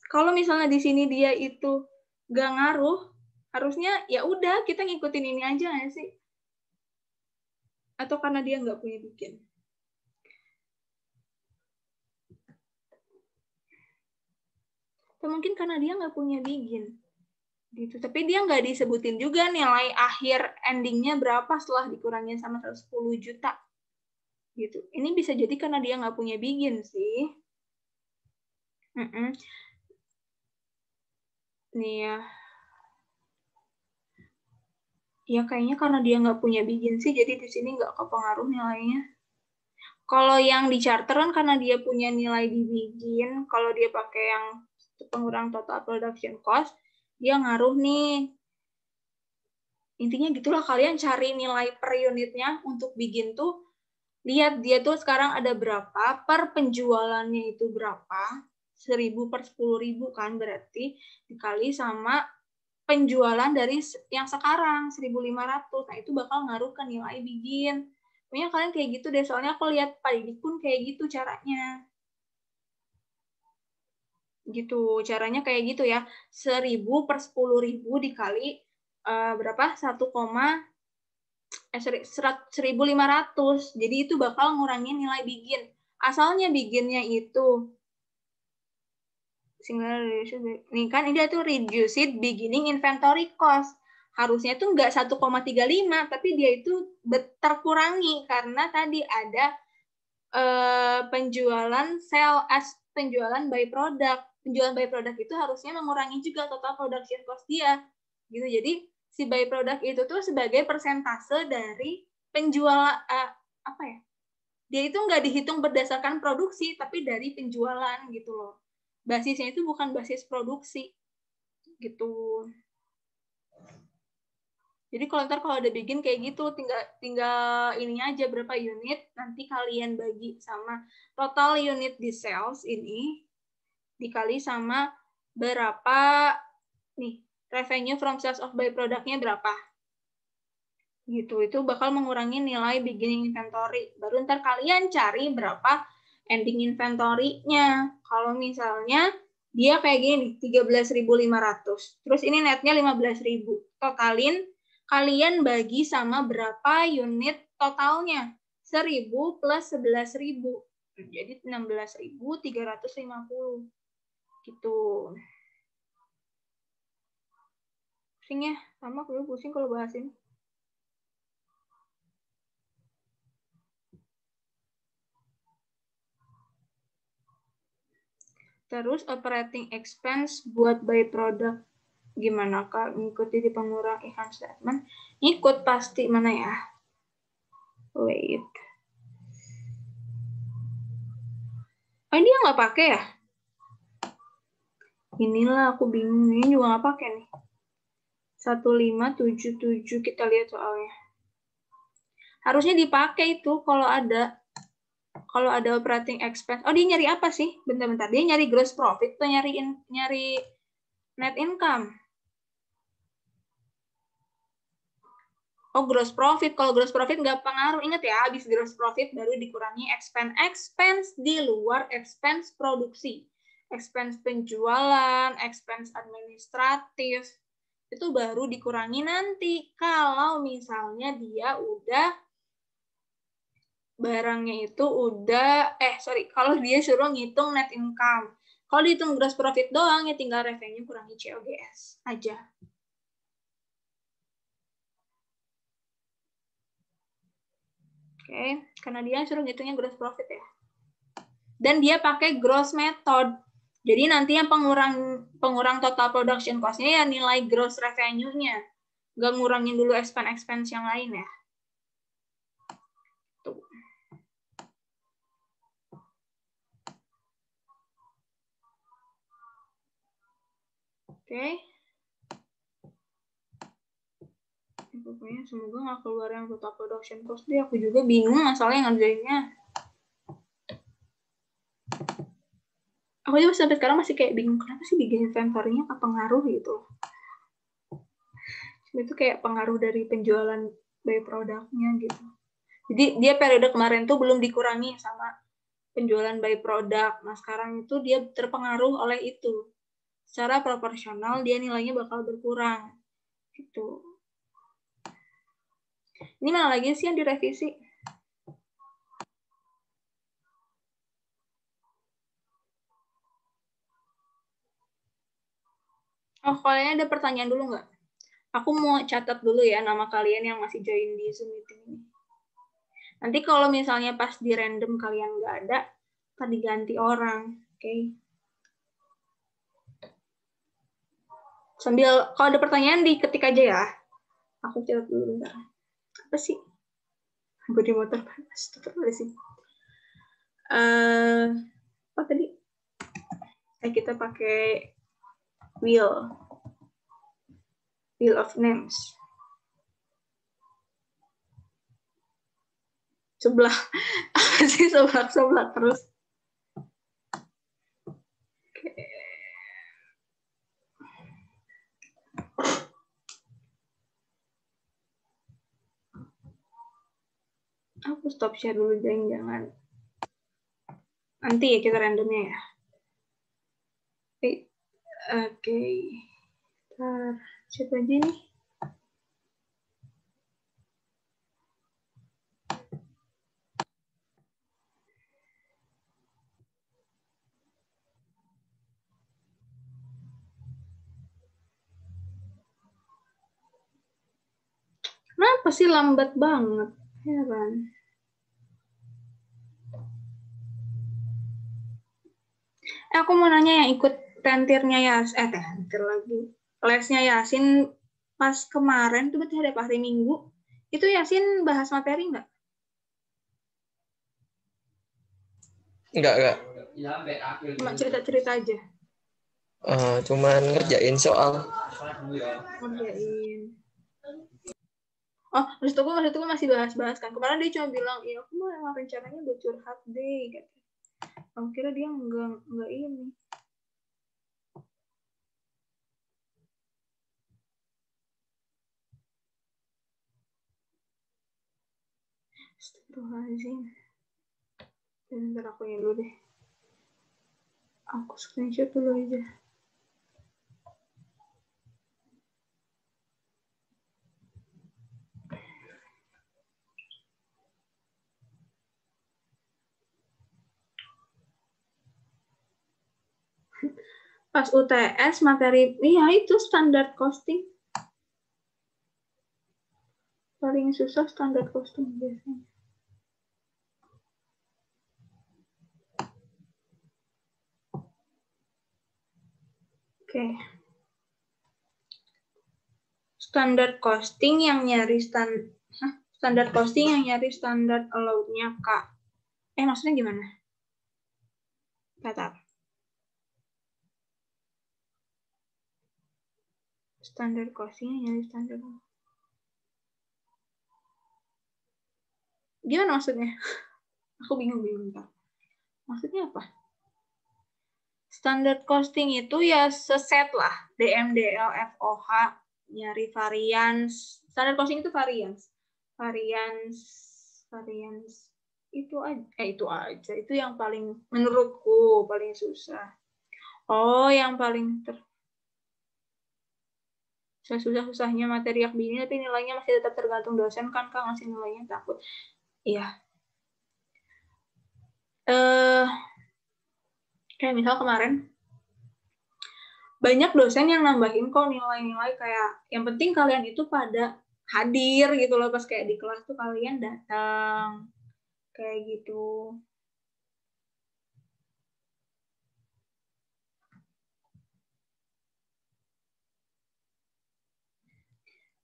kalau misalnya di sini dia itu nggak ngaruh, harusnya ya udah kita ngikutin ini aja nggak sih? Atau karena dia nggak punya bikin? Atau mungkin karena dia nggak punya bikin. Gitu. Tapi dia nggak disebutin juga nilai akhir endingnya berapa setelah dikurangin sama 110 juta. Gitu. Ini bisa jadi karena dia nggak punya bikin sih. Nih ya. Ya kayaknya karena dia nggak punya bikin sih, jadi di sini nggak kepengaruh nilainya. Kalau yang di charter kan karena dia punya nilai di bikin, kalau dia pakai yang pengurang total production cost, dia ngaruh nih. Intinya gitulah, kalian cari nilai per unitnya untuk bikin tuh, lihat dia tuh sekarang ada berapa, per penjualannya itu berapa, 1.000 per 10.000 kan berarti, dikali sama penjualan dari yang sekarang 1.500. Nah, itu bakal ngaruh ke nilai bikin. Pokoknya kalian kayak gitu deh, soalnya aku lihat Pak Didi pun kayak gitu caranya. Gitu, caranya kayak gitu ya. 1.000 per 10.000 dikali berapa? 1,500. Jadi itu bakal ngurangin nilai bikin. Asalnya bikinnya itu nih kan ini tuh reduced beginning inventory cost. Harusnya tuh nggak 1,35, tapi dia itu terkurangi karena tadi ada penjualan penjualan by product. Penjualan by product itu harusnya mengurangi juga total production cost dia. Gitu. Jadi si by product itu tuh sebagai persentase dari penjualan apa ya? Dia itu nggak dihitung berdasarkan produksi, tapi dari penjualan gitu loh. basisnya itu bukan basis produksi gitu. Jadi kalau ada bikin kayak gitu, tinggal ininya aja berapa unit, nanti kalian bagi sama total unit di sales ini dikali sama berapa nih revenue from sales of byproduct-nya berapa. Gitu, itu bakal mengurangi nilai beginning inventory. Baru ntar kalian cari berapa ending inventory-nya. Kalau misalnya dia kayak gini, 13.500. Terus ini netnya 15.000. Totalin, kalian bagi sama berapa unit totalnya. 1.000 plus 11.000. Jadi 16.350. Gitu. Pusing ya? Sama aku pusing kalau bahas ini. Terus operating expense buat by product gimana Kak? Ngikuti di pengurang income statement? Ngikut pasti, mana ya? Wait. Oh, ini nggak pakai ya? Inilah aku bingung, ini juga nggak pakai nih. 1577 kita lihat soalnya. Harusnya dipakai itu kalau ada operating expense. Oh, dia nyari apa sih? Bentar-bentar. Dia nyari gross profit atau nyari net income? Oh, gross profit. Kalau gross profit nggak pengaruh. Ingat ya, habis gross profit baru dikurangi expense. Expense di luar expense produksi. Expense penjualan, expense administratif. Itu baru dikurangi nanti. Kalau misalnya dia udah barangnya itu udah, kalau dia suruh ngitung net income. Kalau dihitung gross profit doang, ya tinggal revenue kurangi COGS aja. Oke, karena dia suruh ngitungnya gross profit ya. Dan dia pakai gross method. Jadi nanti yang pengurang total production cost-nya ya nilai gross revenue-nya. Nggak ngurangin dulu expense yang lain ya. Tuh. Oke. Pokoknya semoga nggak keluar yang total production cost deh. Aku juga bingung masalahnya ngerjainnya. Aku juga sampai sekarang masih kayak bingung kenapa sih bikin inventory-nya apa pengaruh gitu. Itu kayak pengaruh dari penjualan by product-nya gitu. Jadi dia periode kemarin tuh belum dikurangi sama penjualan by product. Nah sekarang itu dia terpengaruh oleh itu. Secara proporsional dia nilainya bakal berkurang. Gitu. Ini mana lagi sih yang direvisi? Oh, kalian ada pertanyaan dulu nggak? Aku mau catat dulu ya nama kalian yang masih join di Zoom meeting ini. Nanti kalau misalnya pas di random kalian nggak ada, ntar diganti orang. Oke. Sambil, kalau ada pertanyaan diketik aja ya. Aku catat dulu bentar. Apa sih? Aku di motor panas. Terus sih. Apa tadi? Kita pakai wheel of names. Sebelah. Apa sih sebelah terus? Aku stop share dulu, jangan. Nanti ya kita randomnya ya. Oke. Ntar, siapa aja nih? Kenapa sih lambat banget? Heran. Aku mau nanya yang ikut tentirnya tentir lagi. Lesnya Yasin pas kemarin tuh berarti hari Minggu. Itu Yasin bahas materi nggak? Enggak. Cuma cerita-cerita aja. Cuman ngerjain soal. Ngerjain. Oh, maksud aku masih bahas-bahas kan. Kemarin dia cuma bilang, iya aku mau emang rencananya buat curhat deh. Gitu. Aku kira dia enggak ini. Astagfirullahaladzim. Bentar aku ini dulu deh. Aku screenshot dulu aja. Pas UTS materi, iya itu standar costing. Paling susah standar costing biasanya. Oke. Standar costing yang nyari standar costing yang nyari standar allowed-nya Kak. Maksudnya gimana? Kata. Standar costing yang nyari standar. Gimana maksudnya? Aku bingung Kak. Maksudnya apa? Standar costing itu ya seset lah. DMDL, FOH, nyari varians. Standar costing itu varians. Varians itu aja. Itu yang paling menurutku paling susah. Oh, yang paling susah-susahnya materi Yakbini tapi nilainya masih tetap tergantung dosen kan Kak ngasih nilainya takut. Iya. Kayak misal kemarin banyak dosen yang nambahin kok nilai-nilai kayak yang penting kalian itu pada hadir gitu loh pas kayak di kelas tuh kalian datang kayak gitu.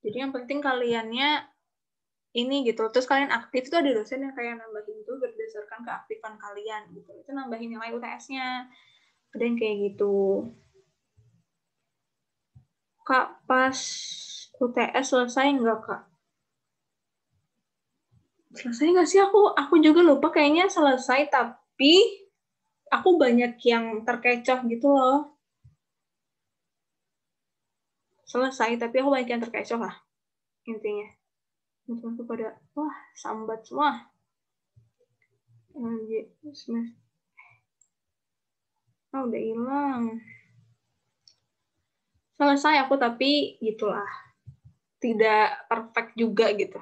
Jadi yang penting kaliannya ini gitu. Terus kalian aktif tuh ada dosen yang kayak nambahin tuh berdasarkan keaktifan kalian gitu. Itu nambahin nilai UTS-nya. Ada yang kayak gitu. Kak, pas UTS selesai nggak, Kak? Selesai nggak sih? Aku juga lupa kayaknya selesai, tapi aku banyak yang terkecoh gitu loh. Selesai, tapi aku banyak yang terkecoh lah, intinya. Teman-temanku pada, wah, sambat semua. Udah hilang. Selesai aku, tapi gitulah. Tidak perfect juga gitu.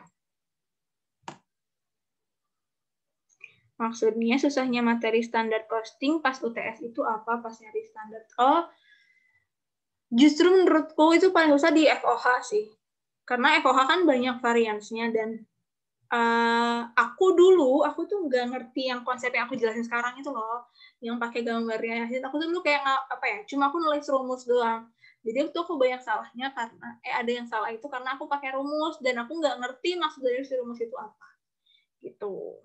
Maksudnya susahnya materi standar costing pas UTS itu apa? Pas nyari standar. Oh, justru menurutku itu paling susah di FOH sih. Karena FOH kan banyak variansnya dan aku tuh nggak ngerti yang konsep yang aku jelasin sekarang itu loh, yang pakai gambarnya. Aku tuh dulu kayak apa ya? Cuma aku nulis rumus doang. Jadi itu aku banyak salahnya karena ada yang salah itu karena aku pakai rumus dan aku nggak ngerti maksud dari si rumus itu apa. Gitu.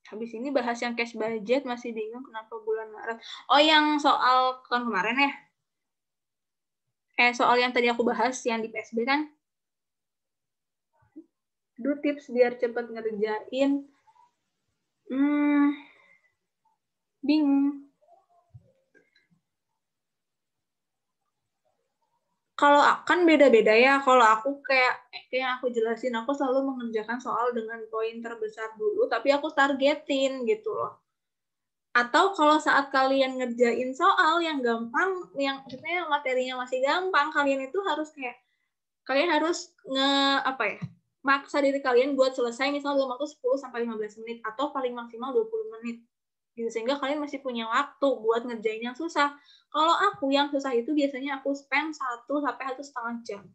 Habis ini bahas yang cash budget masih bingung kenapa bulan Maret. Oh, yang soal kemarin ya? Soal yang tadi aku bahas yang di PSB kan? Aduh, tips biar cepat ngerjain. Bingung. Kalau kan beda-beda ya. Kalau aku kayak yang aku jelasin, aku selalu mengerjakan soal dengan poin terbesar dulu, tapi aku targetin gitu loh. Atau kalau saat kalian ngerjain soal yang gampang, yang maksudnya materinya masih gampang, kalian itu harus kayak kalian harus maksa diri kalian buat selesai misalnya dalam waktu 10-15 menit atau paling maksimal 20 menit. Gitu, sehingga kalian masih punya waktu buat ngerjain yang susah. Kalau aku yang susah itu biasanya aku spend 1-1,5 jam.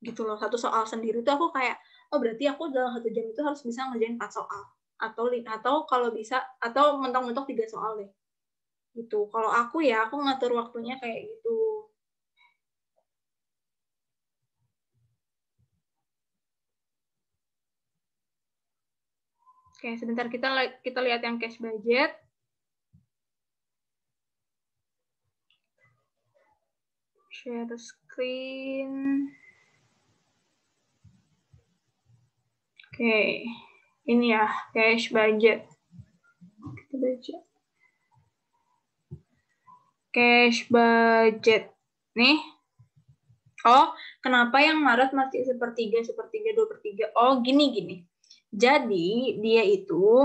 Gitu loh, satu soal sendiri tuh aku kayak, oh berarti aku dalam 1 jam itu harus bisa ngerjain 4 soal. Atau kalau bisa, atau mentok-mentok 3 soal deh. Gitu. Kalau aku ya, aku ngatur waktunya kayak gitu. Oke, sebentar kita lihat yang cash budget. Share screen. Oke, ini ya cash budget. Kita baca. Cash budget. Nih. Oh, kenapa yang Maret masih sepertiga, 2/3? Oh, gini. Jadi, dia itu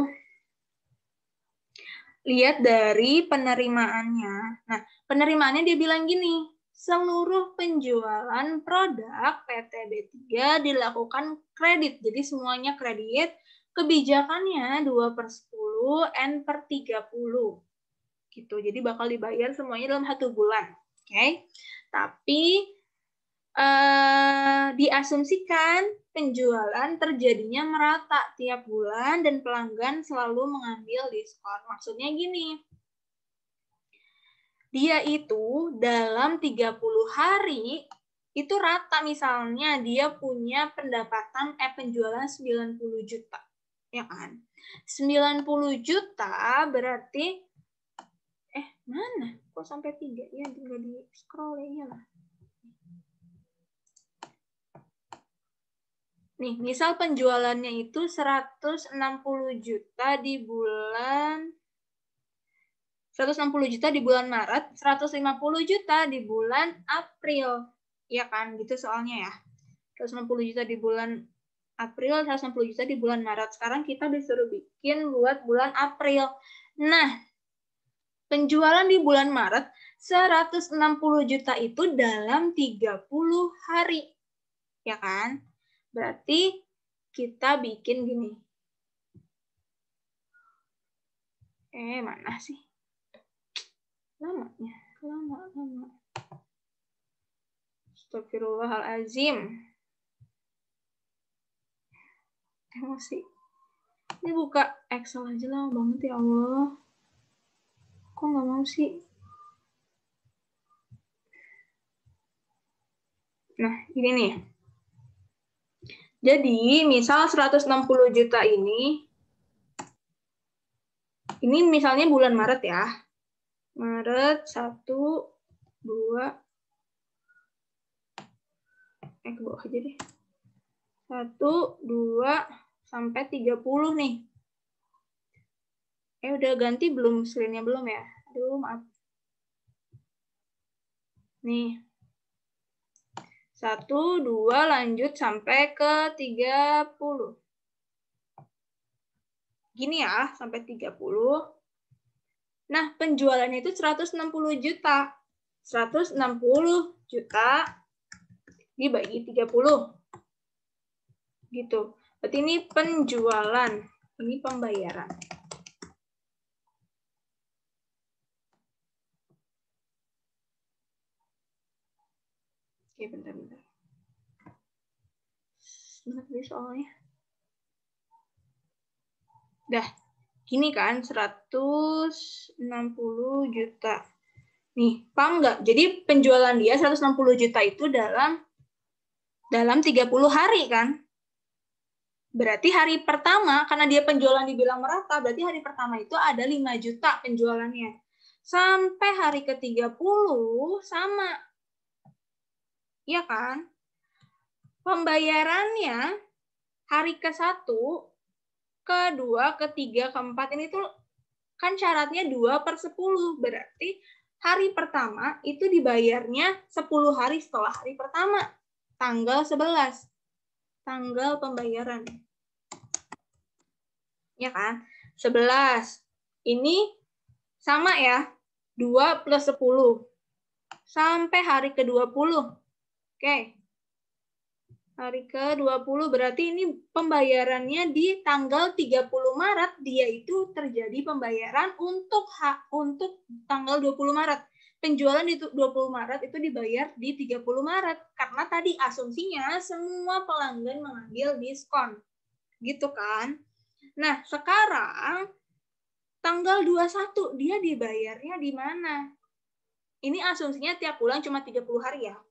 lihat dari penerimaannya. Nah, penerimaannya dia bilang gini, seluruh penjualan produk PT B3 dilakukan kredit. Jadi semuanya kredit, kebijakannya 2/10, N/30. Gitu. Jadi bakal dibayar semuanya dalam 1 bulan. Oke. Tapi diasumsikan penjualan terjadinya merata tiap bulan dan pelanggan selalu mengambil diskon. Maksudnya gini, dia itu dalam 30 hari itu rata, misalnya dia punya pendapatan penjualan 90 juta. Ya kan? 90 juta berarti mana? Kok sampai 3? Ya tinggal di scroll ya lah. Nih, misal penjualannya itu 160 juta di bulan 160 juta di bulan Maret, 150 juta di bulan April. Ya kan, gitu soalnya ya. 160 juta di bulan April, 160 juta di bulan Maret. Sekarang kita disuruh bikin buat bulan April. Nah, penjualan di bulan Maret 160 juta itu dalam 30 hari. Ya kan? Berarti kita bikin gini. Mana sih? Lama. Astagfirullahaladzim. Emosi. Ini buka Excel aja lama banget ya Allah. Kok nggak mau sih? Nah, ini nih. Jadi, misal 160 juta ini misalnya bulan Maret ya. Maret 1, 2, ke bawah aja deh. 1, 2, sampai 30 nih. Udah ganti belum screen-nya belum ya? Aduh, maaf. Nih. 1, 2, lanjut sampai ke 30. Gini ya, sampai 30. Nah, penjualannya itu 160 juta. 160 juta dibagi 30. Gitu. Berarti ini penjualan. Ini pembayaran. Oke, bentar. Bentar tadi soalnya. Dah. Gini kan, 160 juta. Nih, paham nggak? Jadi penjualan dia 160 juta itu dalam 30 hari kan? Berarti hari pertama, karena dia penjualan dibilang merata, berarti hari pertama itu ada 5 juta penjualannya. Sampai hari ke-30 sama. Iya kan? Pembayarannya hari ke-1, ke-2, ke-3, ke-4 ini tuh kan syaratnya 2/10. Berarti hari pertama itu dibayarnya 10 hari setelah hari pertama. Tanggal 11. Tanggal pembayaran. Ya kan? 11. Ini sama ya. 2 plus 10. Sampai hari ke-20. Oke. Hari ke-20 berarti ini pembayarannya di tanggal 30 Maret. Dia itu terjadi pembayaran untuk tanggal 20 Maret. Penjualan di 20 Maret itu dibayar di 30 Maret. Karena tadi asumsinya semua pelanggan mengambil diskon. Gitu kan? Nah, sekarang tanggal 21 dia dibayarnya di mana? Ini asumsinya tiap bulan cuma 30 hari ya.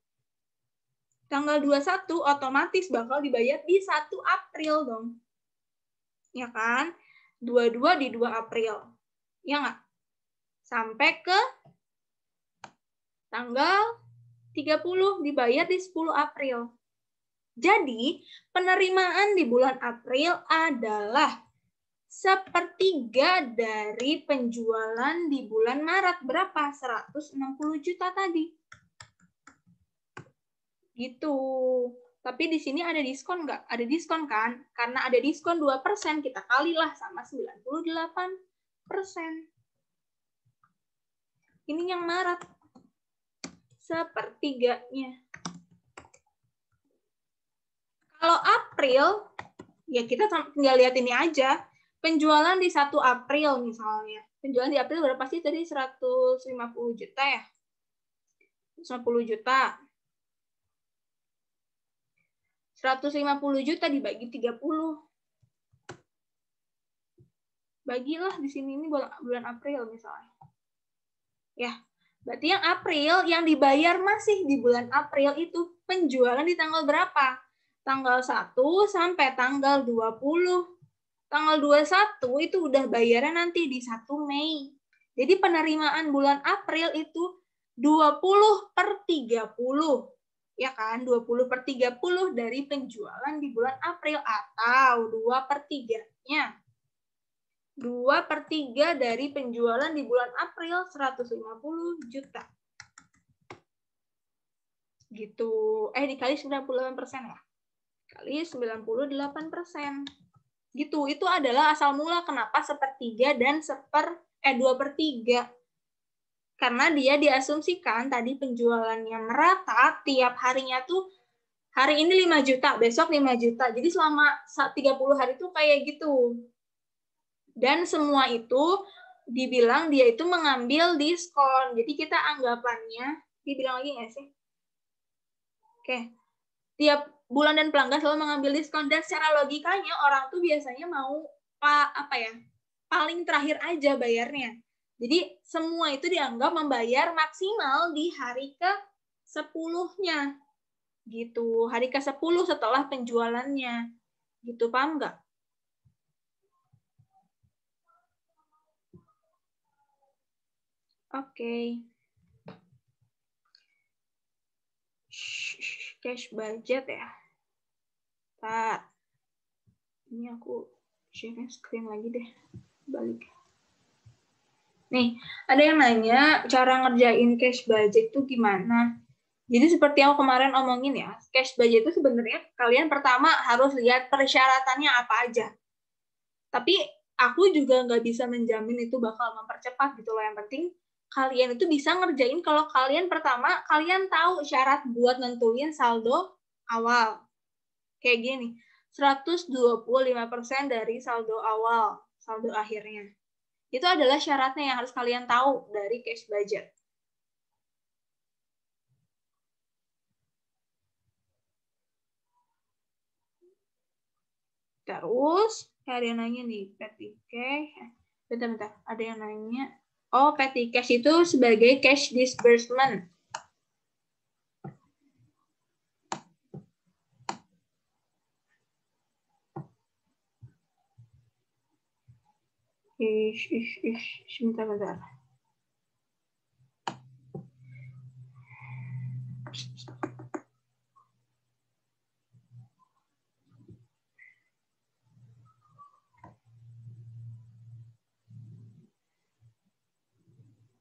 Tanggal 21 otomatis bakal dibayar di 1 April dong. Ya kan? 22 di 2 April. Ya nggak? Sampai ke tanggal 30 dibayar di 10 April. Jadi, penerimaan di bulan April adalah sepertiga dari penjualan di bulan Maret. Berapa? 160 juta tadi. Gitu. Tapi di sini ada diskon nggak? Ada diskon kan? Karena ada diskon 2%, kita kalilah sama 98%. Ini yang Maret. Sepertiganya. Kalau April, ya kita tinggal lihat ini aja. Penjualan di 1 April misalnya. Penjualan di April berapa sih? Tadi 150 juta ya? 150 juta. 150 juta dibagi 30. Bagilah di sini, ini bulan April misalnya. Ya, berarti yang April, yang dibayar masih di bulan April itu penjualan di tanggal berapa? Tanggal 1 sampai tanggal 20. Tanggal 21 itu udah bayaran nanti di 1 Mei. Jadi penerimaan bulan April itu 20/30. Ya kan? 20/30 dari penjualan di bulan April atau 2/3-nya. 2/3 dari penjualan di bulan April 150 juta. Gitu. Dikali 98% ya. Kali 98%. Gitu. Itu adalah asal mula kenapa sepertiga dan 2/3. Karena dia diasumsikan tadi penjualannya merata, tiap harinya tuh hari ini 5 juta, besok 5 juta. Jadi selama 30 hari itu kayak gitu. Dan semua itu dibilang dia itu mengambil diskon. Jadi kita anggapannya, dibilang lagi nggak sih? Oke. Tiap bulan dan pelanggan selalu mengambil diskon. Dan secara logikanya orang tuh biasanya mau paling terakhir aja bayarnya. Jadi semua itu dianggap membayar maksimal di hari ke-10-nya. Gitu. Hari ke-10 setelah penjualannya. Gitu, paham nggak? Oke. Cash budget ya. Bentar. Ini aku share screen lagi deh. Balik. Nih, ada yang nanya cara ngerjain cash budget itu gimana? Jadi seperti yang kemarin omongin ya, cash budget itu sebenarnya kalian pertama harus lihat persyaratannya apa aja. Tapi aku juga nggak bisa menjamin itu bakal mempercepat gitu loh. Yang penting kalian itu bisa ngerjain kalau kalian pertama, kalian tahu syarat buat nentuin saldo awal. Kayak gini, 125% dari saldo awal, saldo akhirnya. Itu adalah syaratnya yang harus kalian tahu dari cash budget. Terus, ada yang nanya nih, petty cash. Bentar. Ada yang nanya. Oh, petty cash itu sebagai cash disbursement. Sebentar.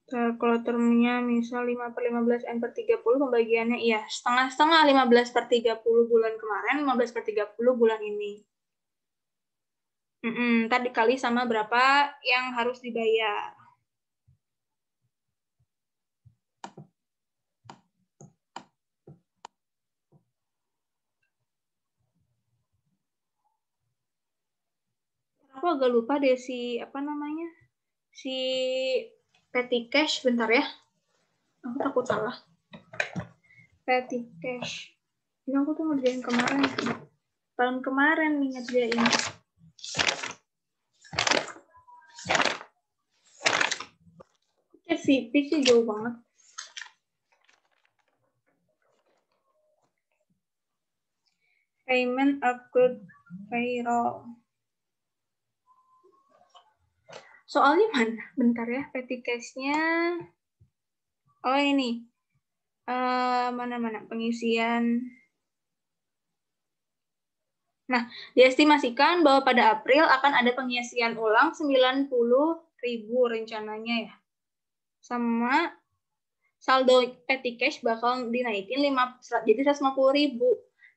Kalau termnya misal 5/15 N/30 pembagiannya iya setengah-setengah 15/30 bulan kemarin, 15/30 bulan ini. Tadi dikali sama berapa yang harus dibayar. Aku agak lupa deh si petty cash, bentar ya. Aku takut salah. Petty cash. Ini aku tuh ngerjain kemarin. Tahun kemarin nih ngerjain. CVP sih jauh banget. Payment accrued payroll. Soalnya mana? Bentar ya, petty cash-nya. Oh ini. mana-mana pengisian. Nah, diestimasikan bahwa pada April akan ada pengisian ulang 90.000 rencananya ya. Sama saldo petty cash bakal dinaikin jadi 150.000.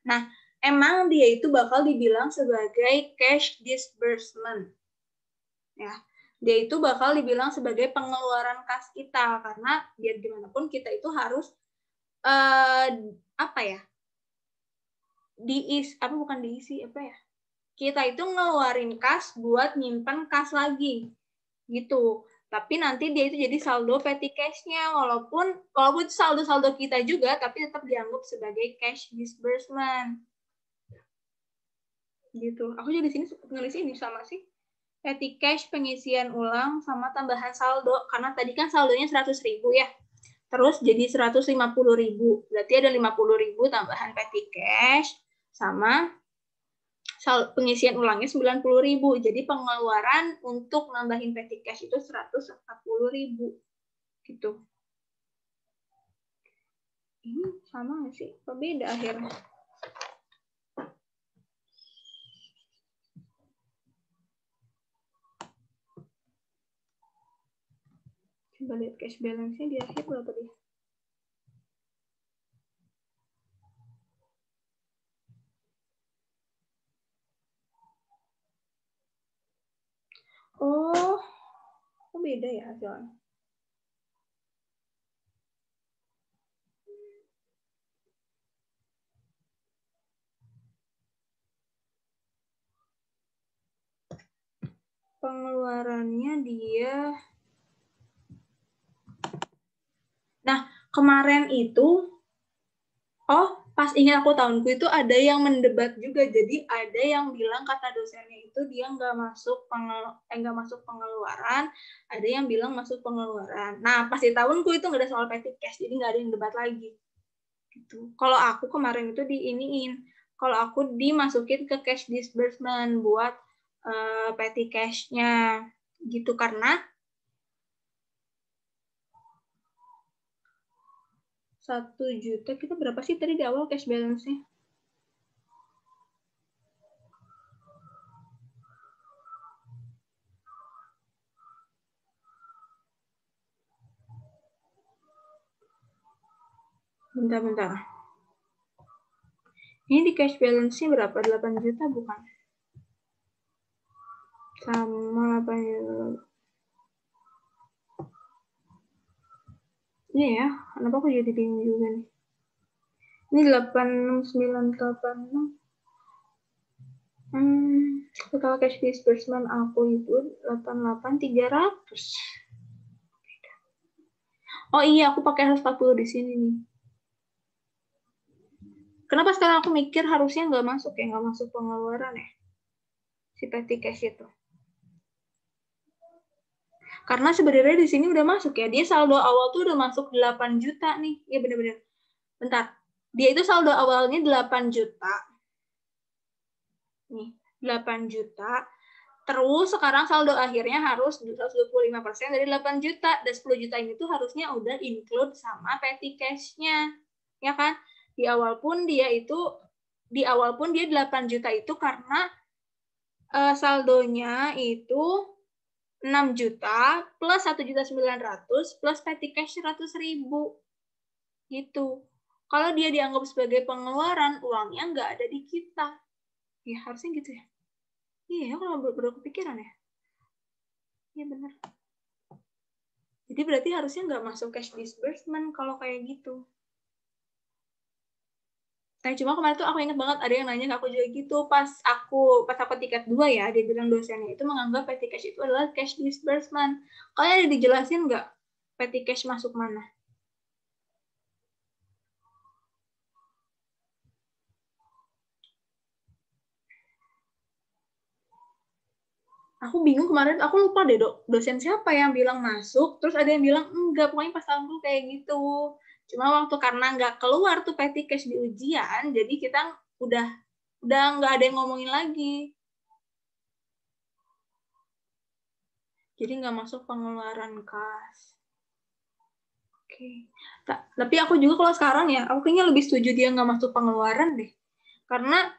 Nah, emang dia itu bakal dibilang sebagai cash disbursement. Ya, dia itu bakal dibilang sebagai pengeluaran kas kita karena biar gimana pun kita itu harus kita itu ngeluarin kas buat nyimpan kas lagi gitu. Tapi nanti dia itu jadi saldo petty cash-nya walaupun itu saldo kita juga tapi tetap dianggap sebagai cash disbursement. Gitu. Aku jadi sini nulis ini sama sih. Petty cash pengisian ulang sama tambahan saldo karena tadi kan saldonya 100.000 ya. Terus jadi 150.000. Berarti ada 50.000 tambahan petty cash sama pengisian ulangnya 90.000. Jadi pengeluaran untuk nambahin petty cash itu 140.000. Gitu. Ini sama nggak sih? Apa beda akhirnya? Coba lihat cash balance-nya di akhir berapa dia? Oh, kok beda ya hasilnya? Pengeluarannya dia. Nah, kemarin itu, pas ingat aku tahunku itu ada yang mendebat juga. Jadi ada yang bilang kata dosennya itu dia nggak masuk pengeluaran, ada yang bilang masuk pengeluaran. Nah, pas di tahunku itu nggak ada soal petty cash, jadi nggak ada yang debat lagi. Gitu. Kalau aku kemarin itu kalau aku dimasukin ke cash disbursement buat petty cash-nya gitu karena 1 juta kita berapa sih tadi di awal cash balance-nya? Bentar. Ini di cash balance-nya berapa? 8 juta bukan? Sama 8 juta. Iya ya, kenapa aku jadi bingung juga nih. Ini 86.986. Total cash disbursement aku itu 88.300. Oh iya, aku pakai 140 di sini nih. Kenapa sekarang aku mikir harusnya nggak masuk pengeluaran ya? Si petty cash itu. Karena sebenarnya di sini udah masuk ya. Dia saldo awal tuh udah masuk 8 juta nih. Iya benar-benar. Bentar. Dia itu saldo awalnya 8 juta. Nih, 8 juta. Terus sekarang saldo akhirnya harus 125% dari 8 juta. Dan 10 juta ini tuh harusnya udah include sama petty cash-nya. Ya kan? Di awal pun dia 8 juta itu karena saldonya itu 6 juta plus 1.900.000 plus petty cash 100.000 gitu. Kalau dia dianggap sebagai pengeluaran, uangnya nggak ada di kita. Ya harusnya gitu ya. Iya, kalau baru kepikiran ya. Iya benar. Jadi berarti harusnya nggak masuk cash disbursement kalau kayak gitu. Nah, cuma kemarin tuh aku ingat banget ada yang nanya ke aku juga gitu pas aku tingkat 2 ya, dia bilang dosennya itu menganggap petty cash itu adalah cash disbursement. Kalian ada dijelasin nggak petty cash masuk mana? Aku bingung kemarin, aku lupa deh dosen siapa yang bilang masuk, terus ada yang bilang enggak, pokoknya pas tahun dulu kayak gitu. Cuma waktu karena nggak keluar tuh petty cash di ujian, jadi kita udah nggak ada yang ngomongin lagi. Jadi nggak masuk pengeluaran kas. Oke. Tapi aku juga kalau sekarang ya, aku kayaknya lebih setuju dia nggak masuk pengeluaran deh. Karena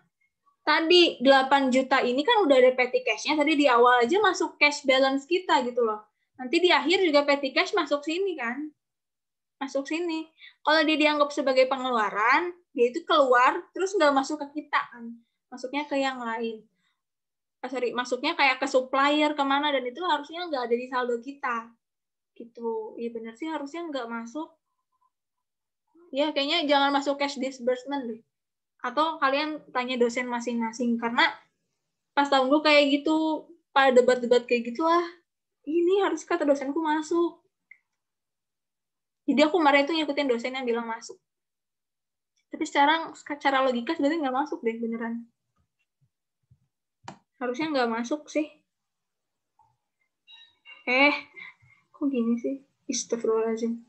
tadi 8 juta ini kan udah ada petty cash-nya, tadi di awal aja masuk cash balance kita gitu loh. Nanti di akhir juga petty cash masuk sini kan. Masuk sini. Kalau dia dianggap sebagai pengeluaran, dia itu keluar, terus nggak masuk ke kita kan. Masuknya ke yang lain. Masuknya kayak ke supplier, kemana, dan itu harusnya nggak ada di saldo kita. Gitu. Iya benar sih, harusnya nggak masuk. Ya, kayaknya jangan masuk cash disbursement deh. Atau kalian tanya dosen masing-masing, karena pas tahun gue kayak gitu, pada debat-debat kayak gitulah, ini harus kata dosenku masuk. Jadi aku kemarin itu ngikutin dosen yang bilang masuk. Tapi secara logika sebenarnya nggak masuk deh, beneran. Harusnya nggak masuk sih. Kok gini sih? Astagfirullahaladzim.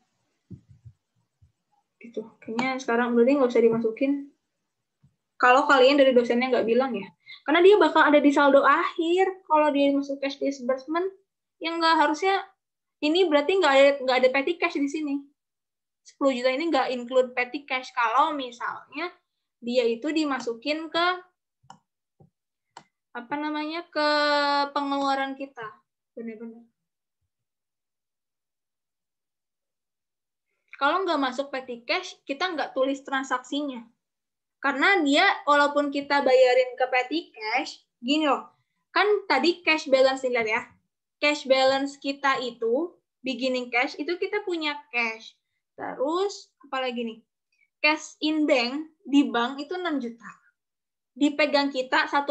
Gitu. Kayaknya sekarang berarti nggak usah dimasukin. Kalau kalian dari dosennya nggak bilang ya. Karena dia bakal ada di saldo akhir. Kalau dia masuk cash disbursement, yang nggak harusnya, ini berarti nggak ada petty cash di sini. 10 juta ini nggak include petty cash. Kalau misalnya dia itu dimasukin ke ke pengeluaran kita. Benar-benar. Kalau nggak masuk petty cash, kita nggak tulis transaksinya. Karena dia, walaupun kita bayarin ke petty cash, gini loh, kan tadi cash balance, dilihat ya, cash balance kita itu, beginning cash, itu kita punya cash. Terus, apalagi nih, cash in bank, di bank itu 6 juta. Dipegang kita 1,9,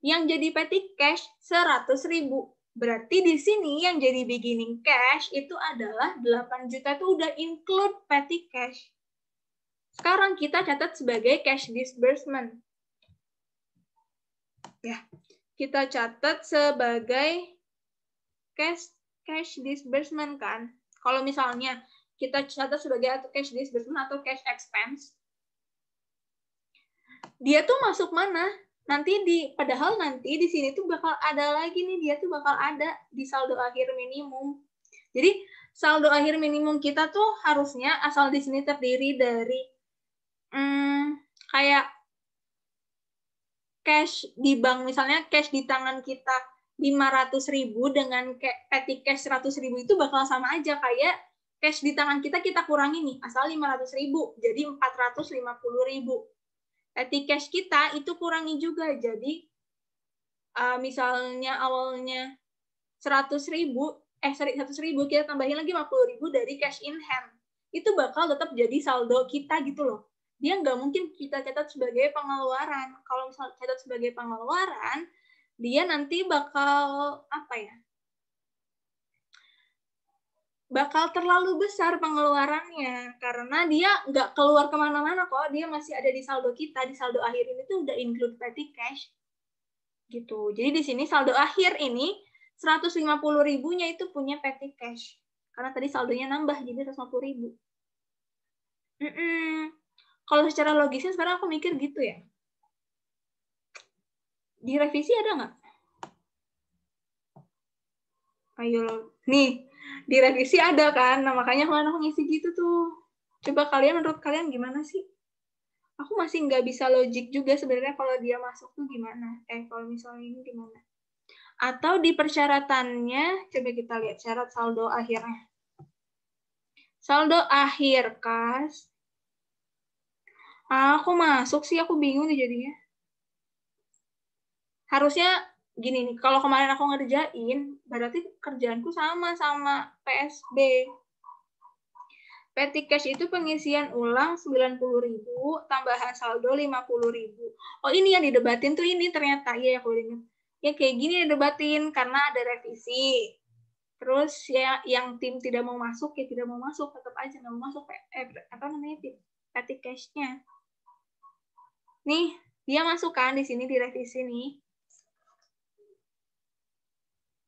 yang jadi petty cash 100.000. Berarti di sini yang jadi beginning cash itu adalah 8 juta, itu udah include petty cash. Sekarang kita catat sebagai cash disbursement. Ya, kita catat sebagai cash disbursement kan. Kalau misalnya kita catat sebagai cash disbursement atau cash expense, dia tuh masuk mana? Padahal nanti di sini tuh bakal ada lagi nih, dia tuh bakal ada di saldo akhir minimum. Jadi saldo akhir minimum kita tuh harusnya asal di sini terdiri dari kayak cash di bank, misalnya cash di tangan kita 500.000 dengan petty cash 100.000 itu bakal sama aja kayak cash di tangan kita kurangi nih, asal 500.000 jadi 450.000. Petty cash kita itu kurangi juga, jadi misalnya awalnya 100.000, 100.000 kita tambahin lagi 50.000 dari cash in hand, itu bakal tetap jadi saldo kita gitu loh. Dia nggak mungkin kita catat sebagai pengeluaran. Kalau misalnya catat sebagai pengeluaran, dia nanti bakal bakal terlalu besar pengeluarannya, karena dia nggak keluar kemana-mana kok, dia masih ada di saldo kita, di saldo akhir ini tuh udah include petty cash gitu. Jadi di sini saldo akhir ini 150.000-nya itu punya petty cash, karena tadi saldonya nambah jadi 150.000. Kalau secara logisnya sekarang aku mikir gitu ya. Di revisi ada nggak? Ayo, nih, di revisi ada kan? Nah, makanya aku ngisi gitu tuh. Coba menurut kalian gimana sih? Aku masih nggak bisa logik juga sebenarnya kalau dia masuk tuh gimana. Kalau misalnya ini gimana? Atau di persyaratannya, coba kita lihat syarat saldo akhirnya. Saldo akhir kas. Aku masuk sih, aku bingung nih jadinya. Harusnya gini nih, kalau kemarin aku ngerjain, berarti kerjaanku sama PSB. Petty cash itu pengisian ulang 90.000, tambahan saldo 50.000. Oh, ini yang didebatin tuh ini ternyata. Iya, aku ingat. Ya kayak gini didebatin karena ada revisi. Terus ya yang tim tidak mau masuk, ya tidak mau masuk, tetap aja nggak mau masuk petty cash-nya. Nih, dia masuk kan di sini di revisi nih.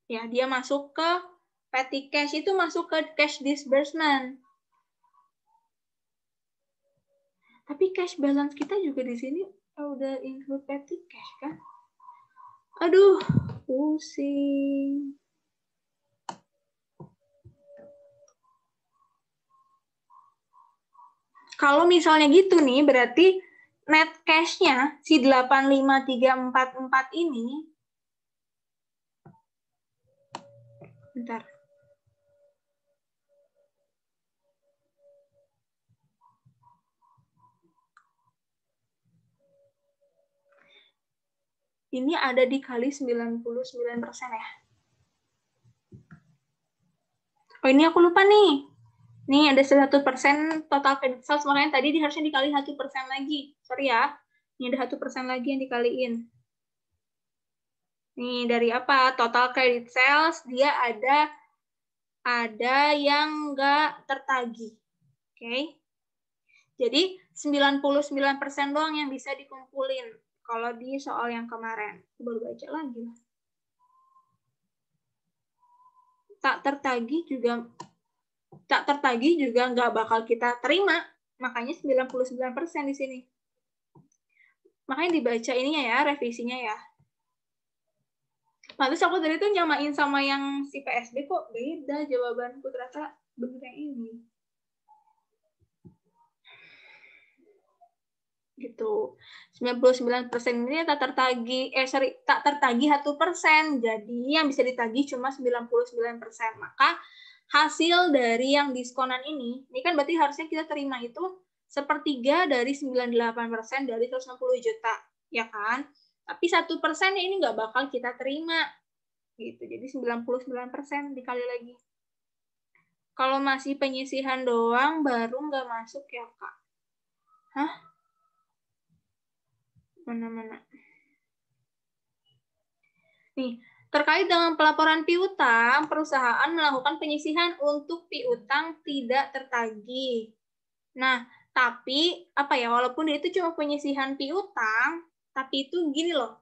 Ya, dia masuk ke petty cash, itu masuk ke cash disbursement. Tapi cash balance kita juga di sini udah include petty cash kan? Aduh, pusing. Kalau misalnya gitu nih, berarti net cash-nya si 85344 ini, bentar. Ini ada dikali 99% ya. Oh, ini aku lupa nih. Nih ada 1% total credit sales, makanya tadi harusnya dikali 1% lagi. Sorry ya. Ini ada 1% lagi yang dikaliin. Nih dari apa? Total credit sales dia ada yang nggak tertagih. Oke. Okay? Jadi 99% doang yang bisa dikumpulin kalau di soal yang kemarin. Aku baru baca lagi. Tak tertagih juga nggak bakal kita terima. Makanya 99% di sini. Makanya dibaca ininya ya, revisinya ya. Lalu aku tadi tuh nyamain sama yang si PSB kok beda jawabanku, ternyata bener yang ini. Gitu. 99% ini tak tertagih, tak tertagih 1%. Jadi yang bisa ditagih cuma 99%. Maka hasil dari yang diskonan ini kan berarti harusnya kita terima itu 1/3 dari 98% dari 160 juta, ya kan? Tapi 1% ini nggak bakal kita terima. Gitu. Jadi 99% dikali lagi. Kalau masih penyisihan doang, baru nggak masuk ya, Kak? Hah? Mana-mana? Nih, terkait dengan pelaporan piutang, perusahaan melakukan penyisihan untuk piutang tidak tertagih. Nah, tapi apa ya, walaupun itu cuma penyisihan piutang, tapi itu gini loh.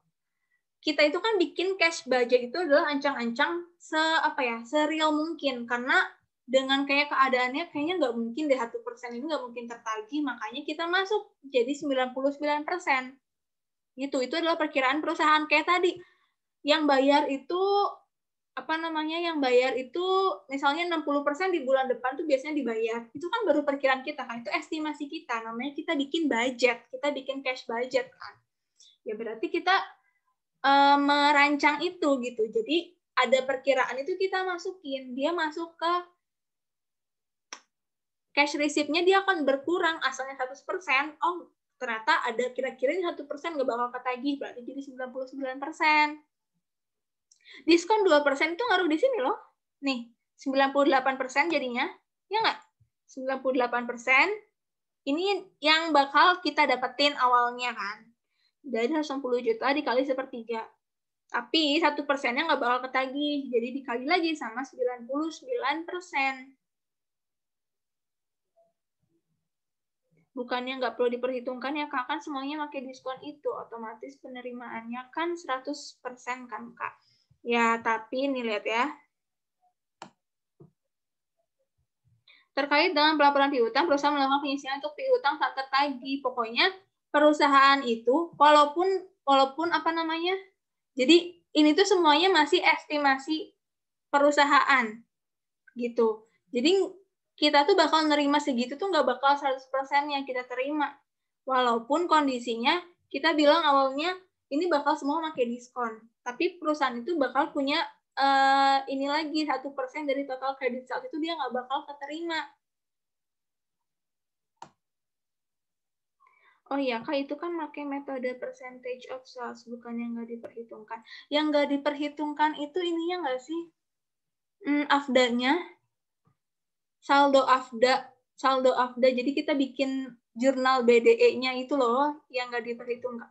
Kita itu kan bikin cash budget itu adalah ancang-ancang sereal mungkin, karena dengan kayak keadaannya kayaknya nggak mungkin deh 1% ini nggak mungkin tertagih, makanya kita masuk jadi 99%. Gitu, itu adalah perkiraan perusahaan. Kayak tadi, yang bayar itu yang bayar itu misalnya 60% di bulan depan tuh biasanya dibayar. Itu kan baru perkiraan kita kan, itu estimasi kita. Namanya kita bikin budget, kita bikin cash budget kan. Ya berarti kita merancang itu gitu. Jadi ada perkiraan itu kita masukin, dia masuk ke cash receipt-nya, dia akan berkurang asalnya 100%. Oh, ternyata ada kira-kira 1% nggak bakal ketagih, berarti jadi 99%. Diskon 2% itu ngaruh di sini loh. Nih, 98% jadinya. Ya nggak? 98% ini yang bakal kita dapetin awalnya kan. Dari 160 juta dikali 1/3. Tapi 1%-nya nggak bakal ketagih. Jadi dikali lagi sama 99%. Bukannya nggak perlu diperhitungkan ya, Kak. Kan semuanya pakai diskon itu. Otomatis penerimaannya kan 100% kan, Kak. Ya, tapi nih lihat ya. Terkait dengan pelaporan piutang, perusahaan melakukan penyisihan untuk piutang tak tertagih. Pokoknya perusahaan itu walaupun jadi ini tuh semuanya masih estimasi perusahaan gitu. Jadi kita tuh bakal nerima segitu tuh nggak bakal 100% yang kita terima. Walaupun kondisinya kita bilang awalnya ini bakal semua pakai diskon. Tapi perusahaan itu bakal punya ini lagi 1% dari total credit sales itu dia nggak bakal keterima. Oh iya, Kak, itu kan pakai metode percentage of sales, bukan yang nggak diperhitungkan. Yang nggak diperhitungkan itu ininya nggak sih? AFDA-nya. Saldo AFDA. Jadi kita bikin jurnal BDE-nya itu loh, yang nggak diperhitungkan.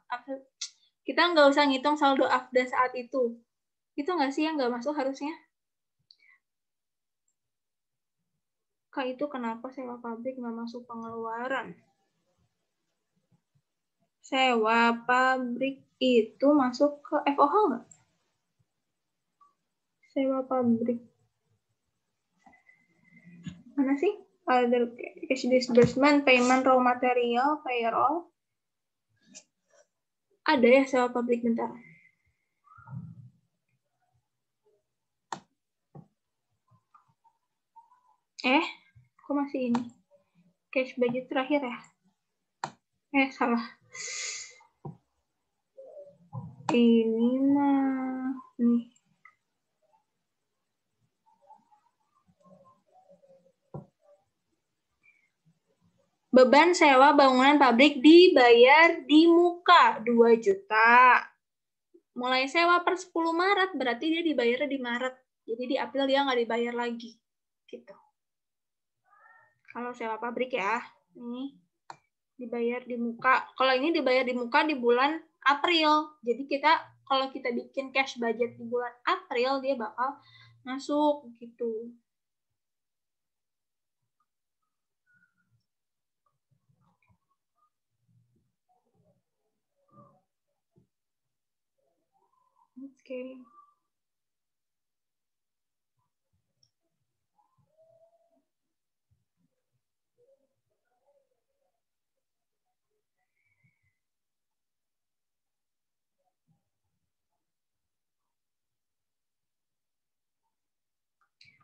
Kita nggak usah ngitung saldo AFDA saat itu. Itu nggak sih yang nggak masuk harusnya? Kak, itu kenapa sewa pabrik nggak masuk pengeluaran? Sewa pabrik itu masuk ke FOH nggak? Sewa pabrik. Mana sih? Other cash disbursement, payment raw material, payroll. Ada ya sewa pabrik, bentar. Kok masih ini? cash budget terakhir ya. Salah. Ini mah nih. Beban sewa bangunan pabrik dibayar di muka 2 juta. Mulai sewa per 10 Maret, berarti dia dibayar di Maret. Jadi di April dia nggak dibayar lagi. Gitu. Kalau sewa pabrik ya, ini dibayar di muka. Kalau ini dibayar di muka di bulan April. Jadi kalau kita bikin cash budget di bulan April, dia bakal masuk gitu. Oke.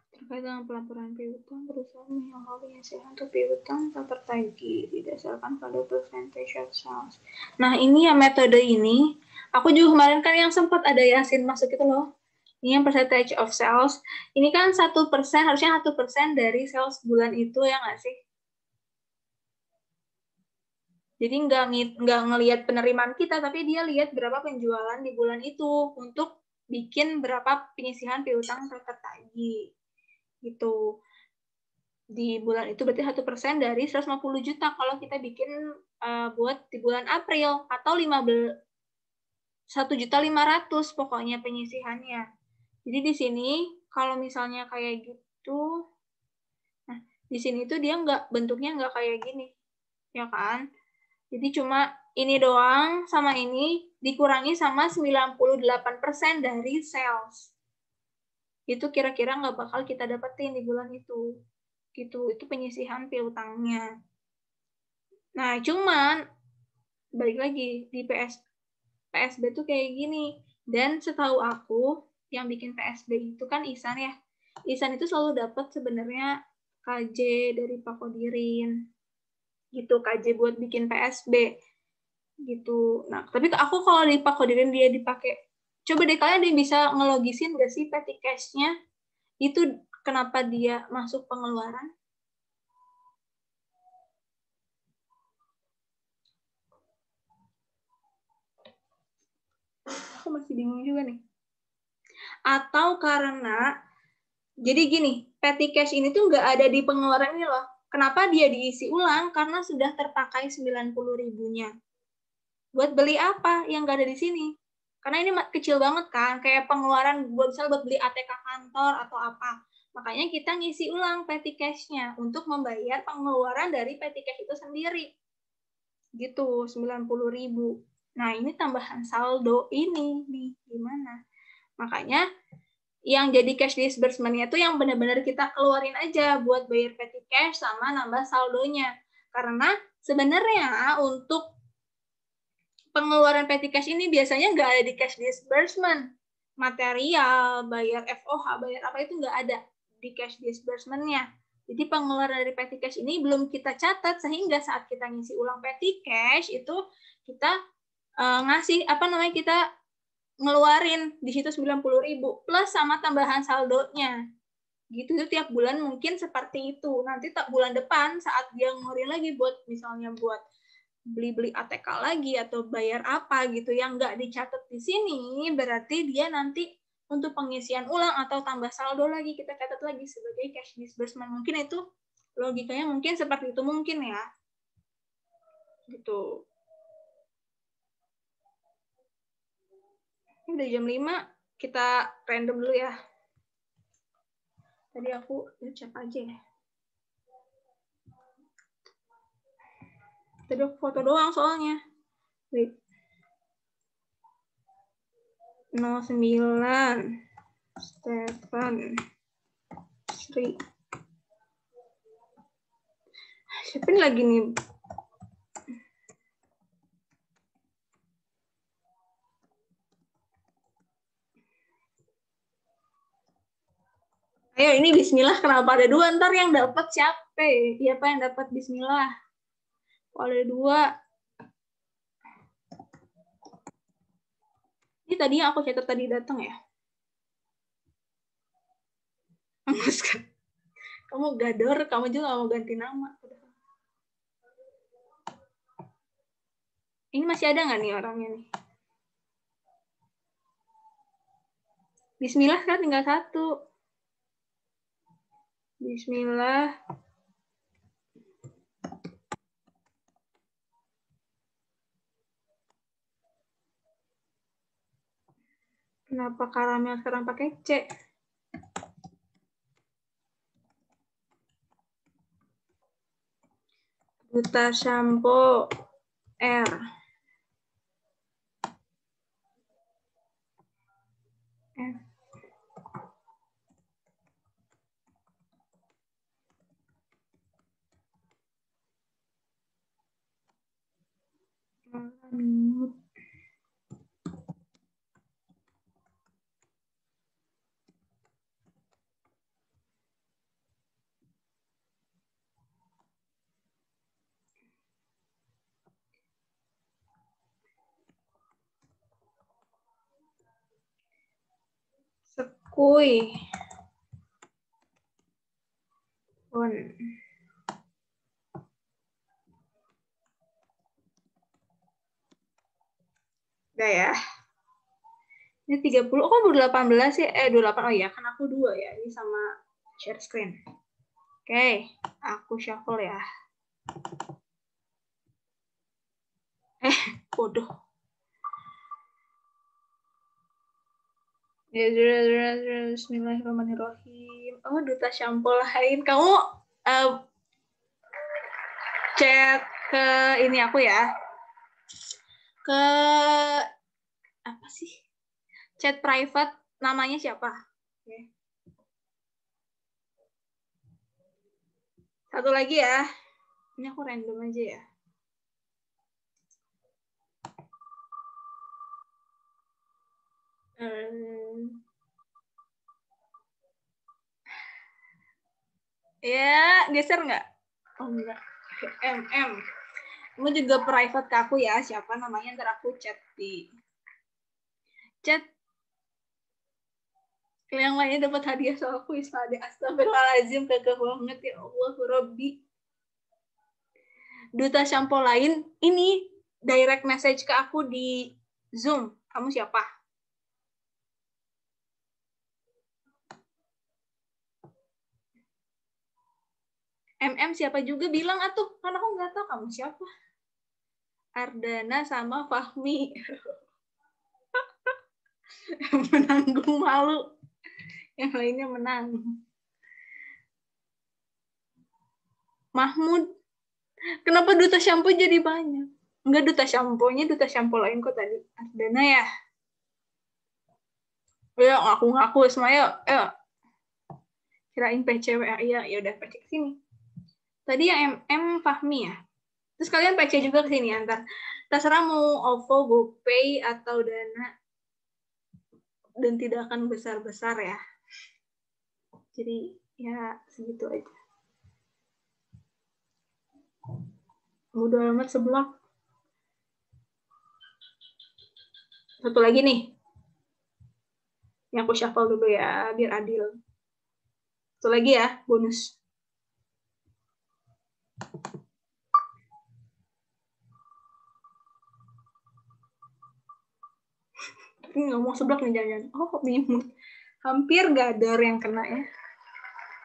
Terkait dengan pelaporan piutang, perusahaan menyoal penyelesaian untuk piutang tak tertagih didasarkan pada percentage of sales. Nah, ini ya metode ini, aku juga kemarin kan yang sempat ada Yasin masuk itu loh. Ini yang percentage of sales. Ini kan 1%, harusnya 1% dari sales bulan itu, ya nggak sih? Jadi nggak ngelihat penerimaan kita, tapi dia lihat berapa penjualan di bulan itu untuk bikin berapa penyisihan piutang tertagih. Gitu. Di bulan itu berarti 1% dari 150 juta kalau kita bikin buat di bulan April, atau 1.500.000 pokoknya penyisihannya. Jadi di sini kalau misalnya kayak gitu, nah di sini tuh dia bentuknya nggak kayak gini, ya kan? Jadi cuma ini doang sama ini dikurangi sama 98% dari sales. Itu kira-kira nggak bakal kita dapetin di bulan itu. Gitu, itu penyisihan piutangnya. Nah, cuman balik lagi di PSB tuh kayak gini. Dan setahu aku yang bikin PSB itu kan Ihsan ya. Ihsan itu selalu dapat sebenarnya KJ dari Pak Kodirin. Gitu, KJ buat bikin PSB. Gitu. Nah, tapi aku kalau di Pak Kodirin dia dipakai. Coba deh kalian dia bisa ngelogisin gak sih petty cash-nya? Itu kenapa dia masuk pengeluaran? Aku masih bingung juga nih. Atau karena, jadi gini, petty cash ini tuh nggak ada di pengeluaran ini loh. Kenapa dia diisi ulang? Karena sudah terpakai 90.000-nya. Buat beli apa yang nggak ada di sini? Karena ini kecil banget kan, kayak pengeluaran buat beli ATK kantor atau apa. Makanya kita ngisi ulang petty cash-nya untuk membayar pengeluaran dari petty cash itu sendiri. Gitu, 90.000. Nah, ini tambahan saldo ini nih, gimana? Makanya yang jadi cash disbursement-nya itu yang benar-benar kita keluarin aja buat bayar petty cash sama nambah saldonya. Karena sebenarnya untuk pengeluaran petty cash ini biasanya nggak ada di cash disbursement. Material, bayar FOH, bayar apa itu nggak ada di cash disbursement-nya. Jadi pengeluaran dari petty cash ini belum kita catat, sehingga saat kita ngisi ulang petty cash itu kita ngasih kita ngeluarin di situ 90.000 plus sama tambahan saldonya. Gitu itu tiap bulan mungkin seperti itu. Nanti bulan depan saat dia ngeluarin lagi buat misalnya buat beli-beli ATK lagi atau bayar apa gitu yang nggak dicatat di sini, berarti dia nanti untuk pengisian ulang atau tambah saldo lagi kita catat lagi sebagai cash disbursement. Mungkin itu logikanya mungkin seperti itu mungkin ya. Gitu. Ini udah jam 5, kita random dulu ya. Tadi aku cek aja ya. Tadi aku foto doang soalnya. Wait. 09 Stefan Sri. Siapa ini lagi nih? Ayo ini bismillah kenapa ada 2? Ntar yang dapat siapa? Siapa yang dapat bismillah? Kalau ada 2. Ini tadinya aku catat tadi datang ya. Kamu gador, kamu juga mau ganti nama. Ini masih ada nggak nih orangnya nih? Bismillah kan tinggal 1. Bismillah. Kenapa karamel sekarang pakai C? Duta Shampoo R. F. Minut. Sekui. Pon. Udah ya. Ini 30. Oh, kok baru 18 ya? 28. Oh iya, kan aku 2 ya. Ini sama share screen. Oke, aku shuffle ya. Bodoh. Bismillahirrahmanirrahim. Oh, Duta Shampoo lain. Kamu chat ke ini aku ya. Ke apa sih? Chat private namanya siapa? Oke. Satu lagi ya. Ini aku random aja ya. Ya, geser nggak? Oh enggak. MM. Kamu juga private ke aku ya. Siapa namanya? Ntar aku chat di chat. Yang lainnya dapat hadiah soal kuis pada astagfirullahaladzim, kagak banget ya Allah Rabbi. Duta Shampoo lain ini direct message ke aku di Zoom. Kamu siapa? MM siapa juga bilang atuh, kan aku nggak tahu kamu siapa. Ardana sama Fahmi. Menanggung malu. Yang lainnya menang. Mahmud. Kenapa Duta Shampoo jadi banyak? Enggak Duta Shampoo-nya, Duta Shampoo lain kok tadi. Ardana ya? Ya, ngaku-ngaku semuanya. Ya. Kirain PCWA. Ya udah PC ke sini. Tadi yang MM Fahmi ya? Terus kalian PC juga ke sini antar. Terserah mau OVO, GoPay, atau Dana. Dan tidak akan besar-besar ya. Jadi ya segitu aja. Udah amat sebelah. Satu lagi nih. Yang aku shuffle dulu ya, biar adil. Satu lagi ya, bonus. Ini ngomong seblak nih jangan. Oh, Mimut. Hampir gador yang kena ya.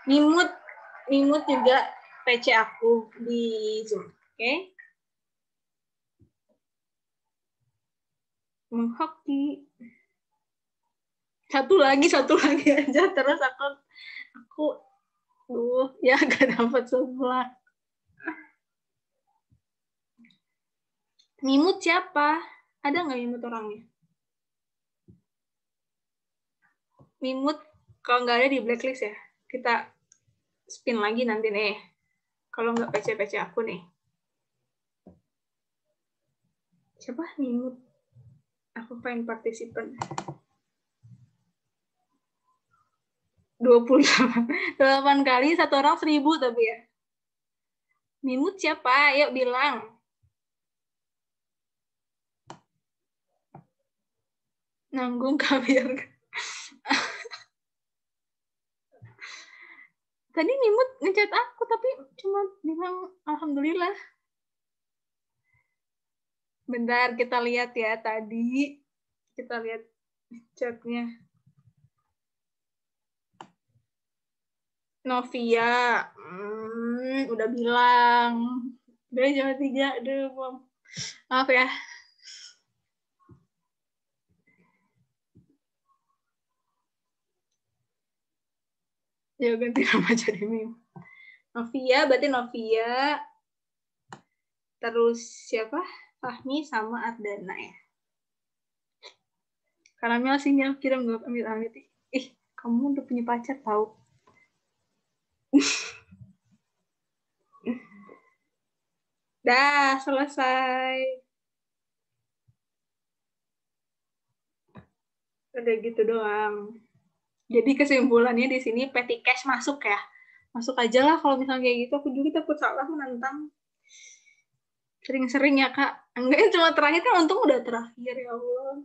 Mimut juga PC aku di Zoom. Oke. Menghoki. Satu lagi aja. Terus aku ya gak dapat sebelah. Mimut siapa? Ada nggak Mimut orangnya? Mimut kalau nggak ada di blacklist ya. Kita spin lagi nanti nih. Kalau nggak PC aku nih. Siapa Mimut? Aku pengen partisipan. 8 kali, satu orang 1000 tapi ya. Mimut siapa? Ayo bilang. Nanggung kabir. Tadi Mimut ngechat aku, tapi cuma bilang alhamdulillah. Bentar, kita lihat ya tadi. Kita lihat chatnya. Novia, udah bilang. Udah jam 3, aduh, maaf ya. Ya ganti nama jadi Mim. Novia, berarti Novia. Terus siapa? Fahmi sama Ardana ya. Karamel sinyal kirim gue amit-amit. Ih, kamu udah punya pacar tahu. Dah, selesai. Udah gitu doang. Jadi kesimpulannya di sini petty cash masuk ya. Masuk aja lah kalau misalnya kayak gitu. Aku juga takut salah menentang. Sering-sering ya, Kak. Enggak, cuma terakhir kan untung udah terakhir, ya Allah.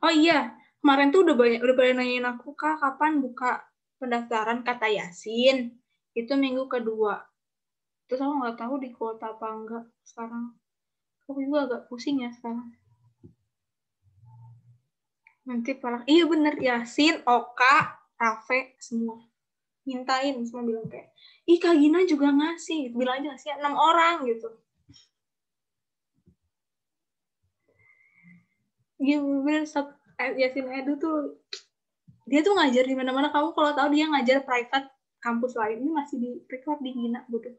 Oh iya, kemarin tuh udah banyak nanyain aku, Kak, kapan buka pendaftaran kata Yasin. Itu minggu kedua. Terus aku nggak tahu di kuota apa enggak sekarang. Aku juga agak pusing ya sekarang. Nanti parah. Iya bener, Yasin, Oka, Rafe, semua. Mintain, semua bilang kayak, ih Kak Gina juga ngasih. Bilang aja ngasih 6 orang gitu. Iya bener, Yasin Edu tuh, dia tuh ngajar di mana-mana. Kamu kalau tahu dia ngajar private kampus lain, ini masih di record di Gina gitu.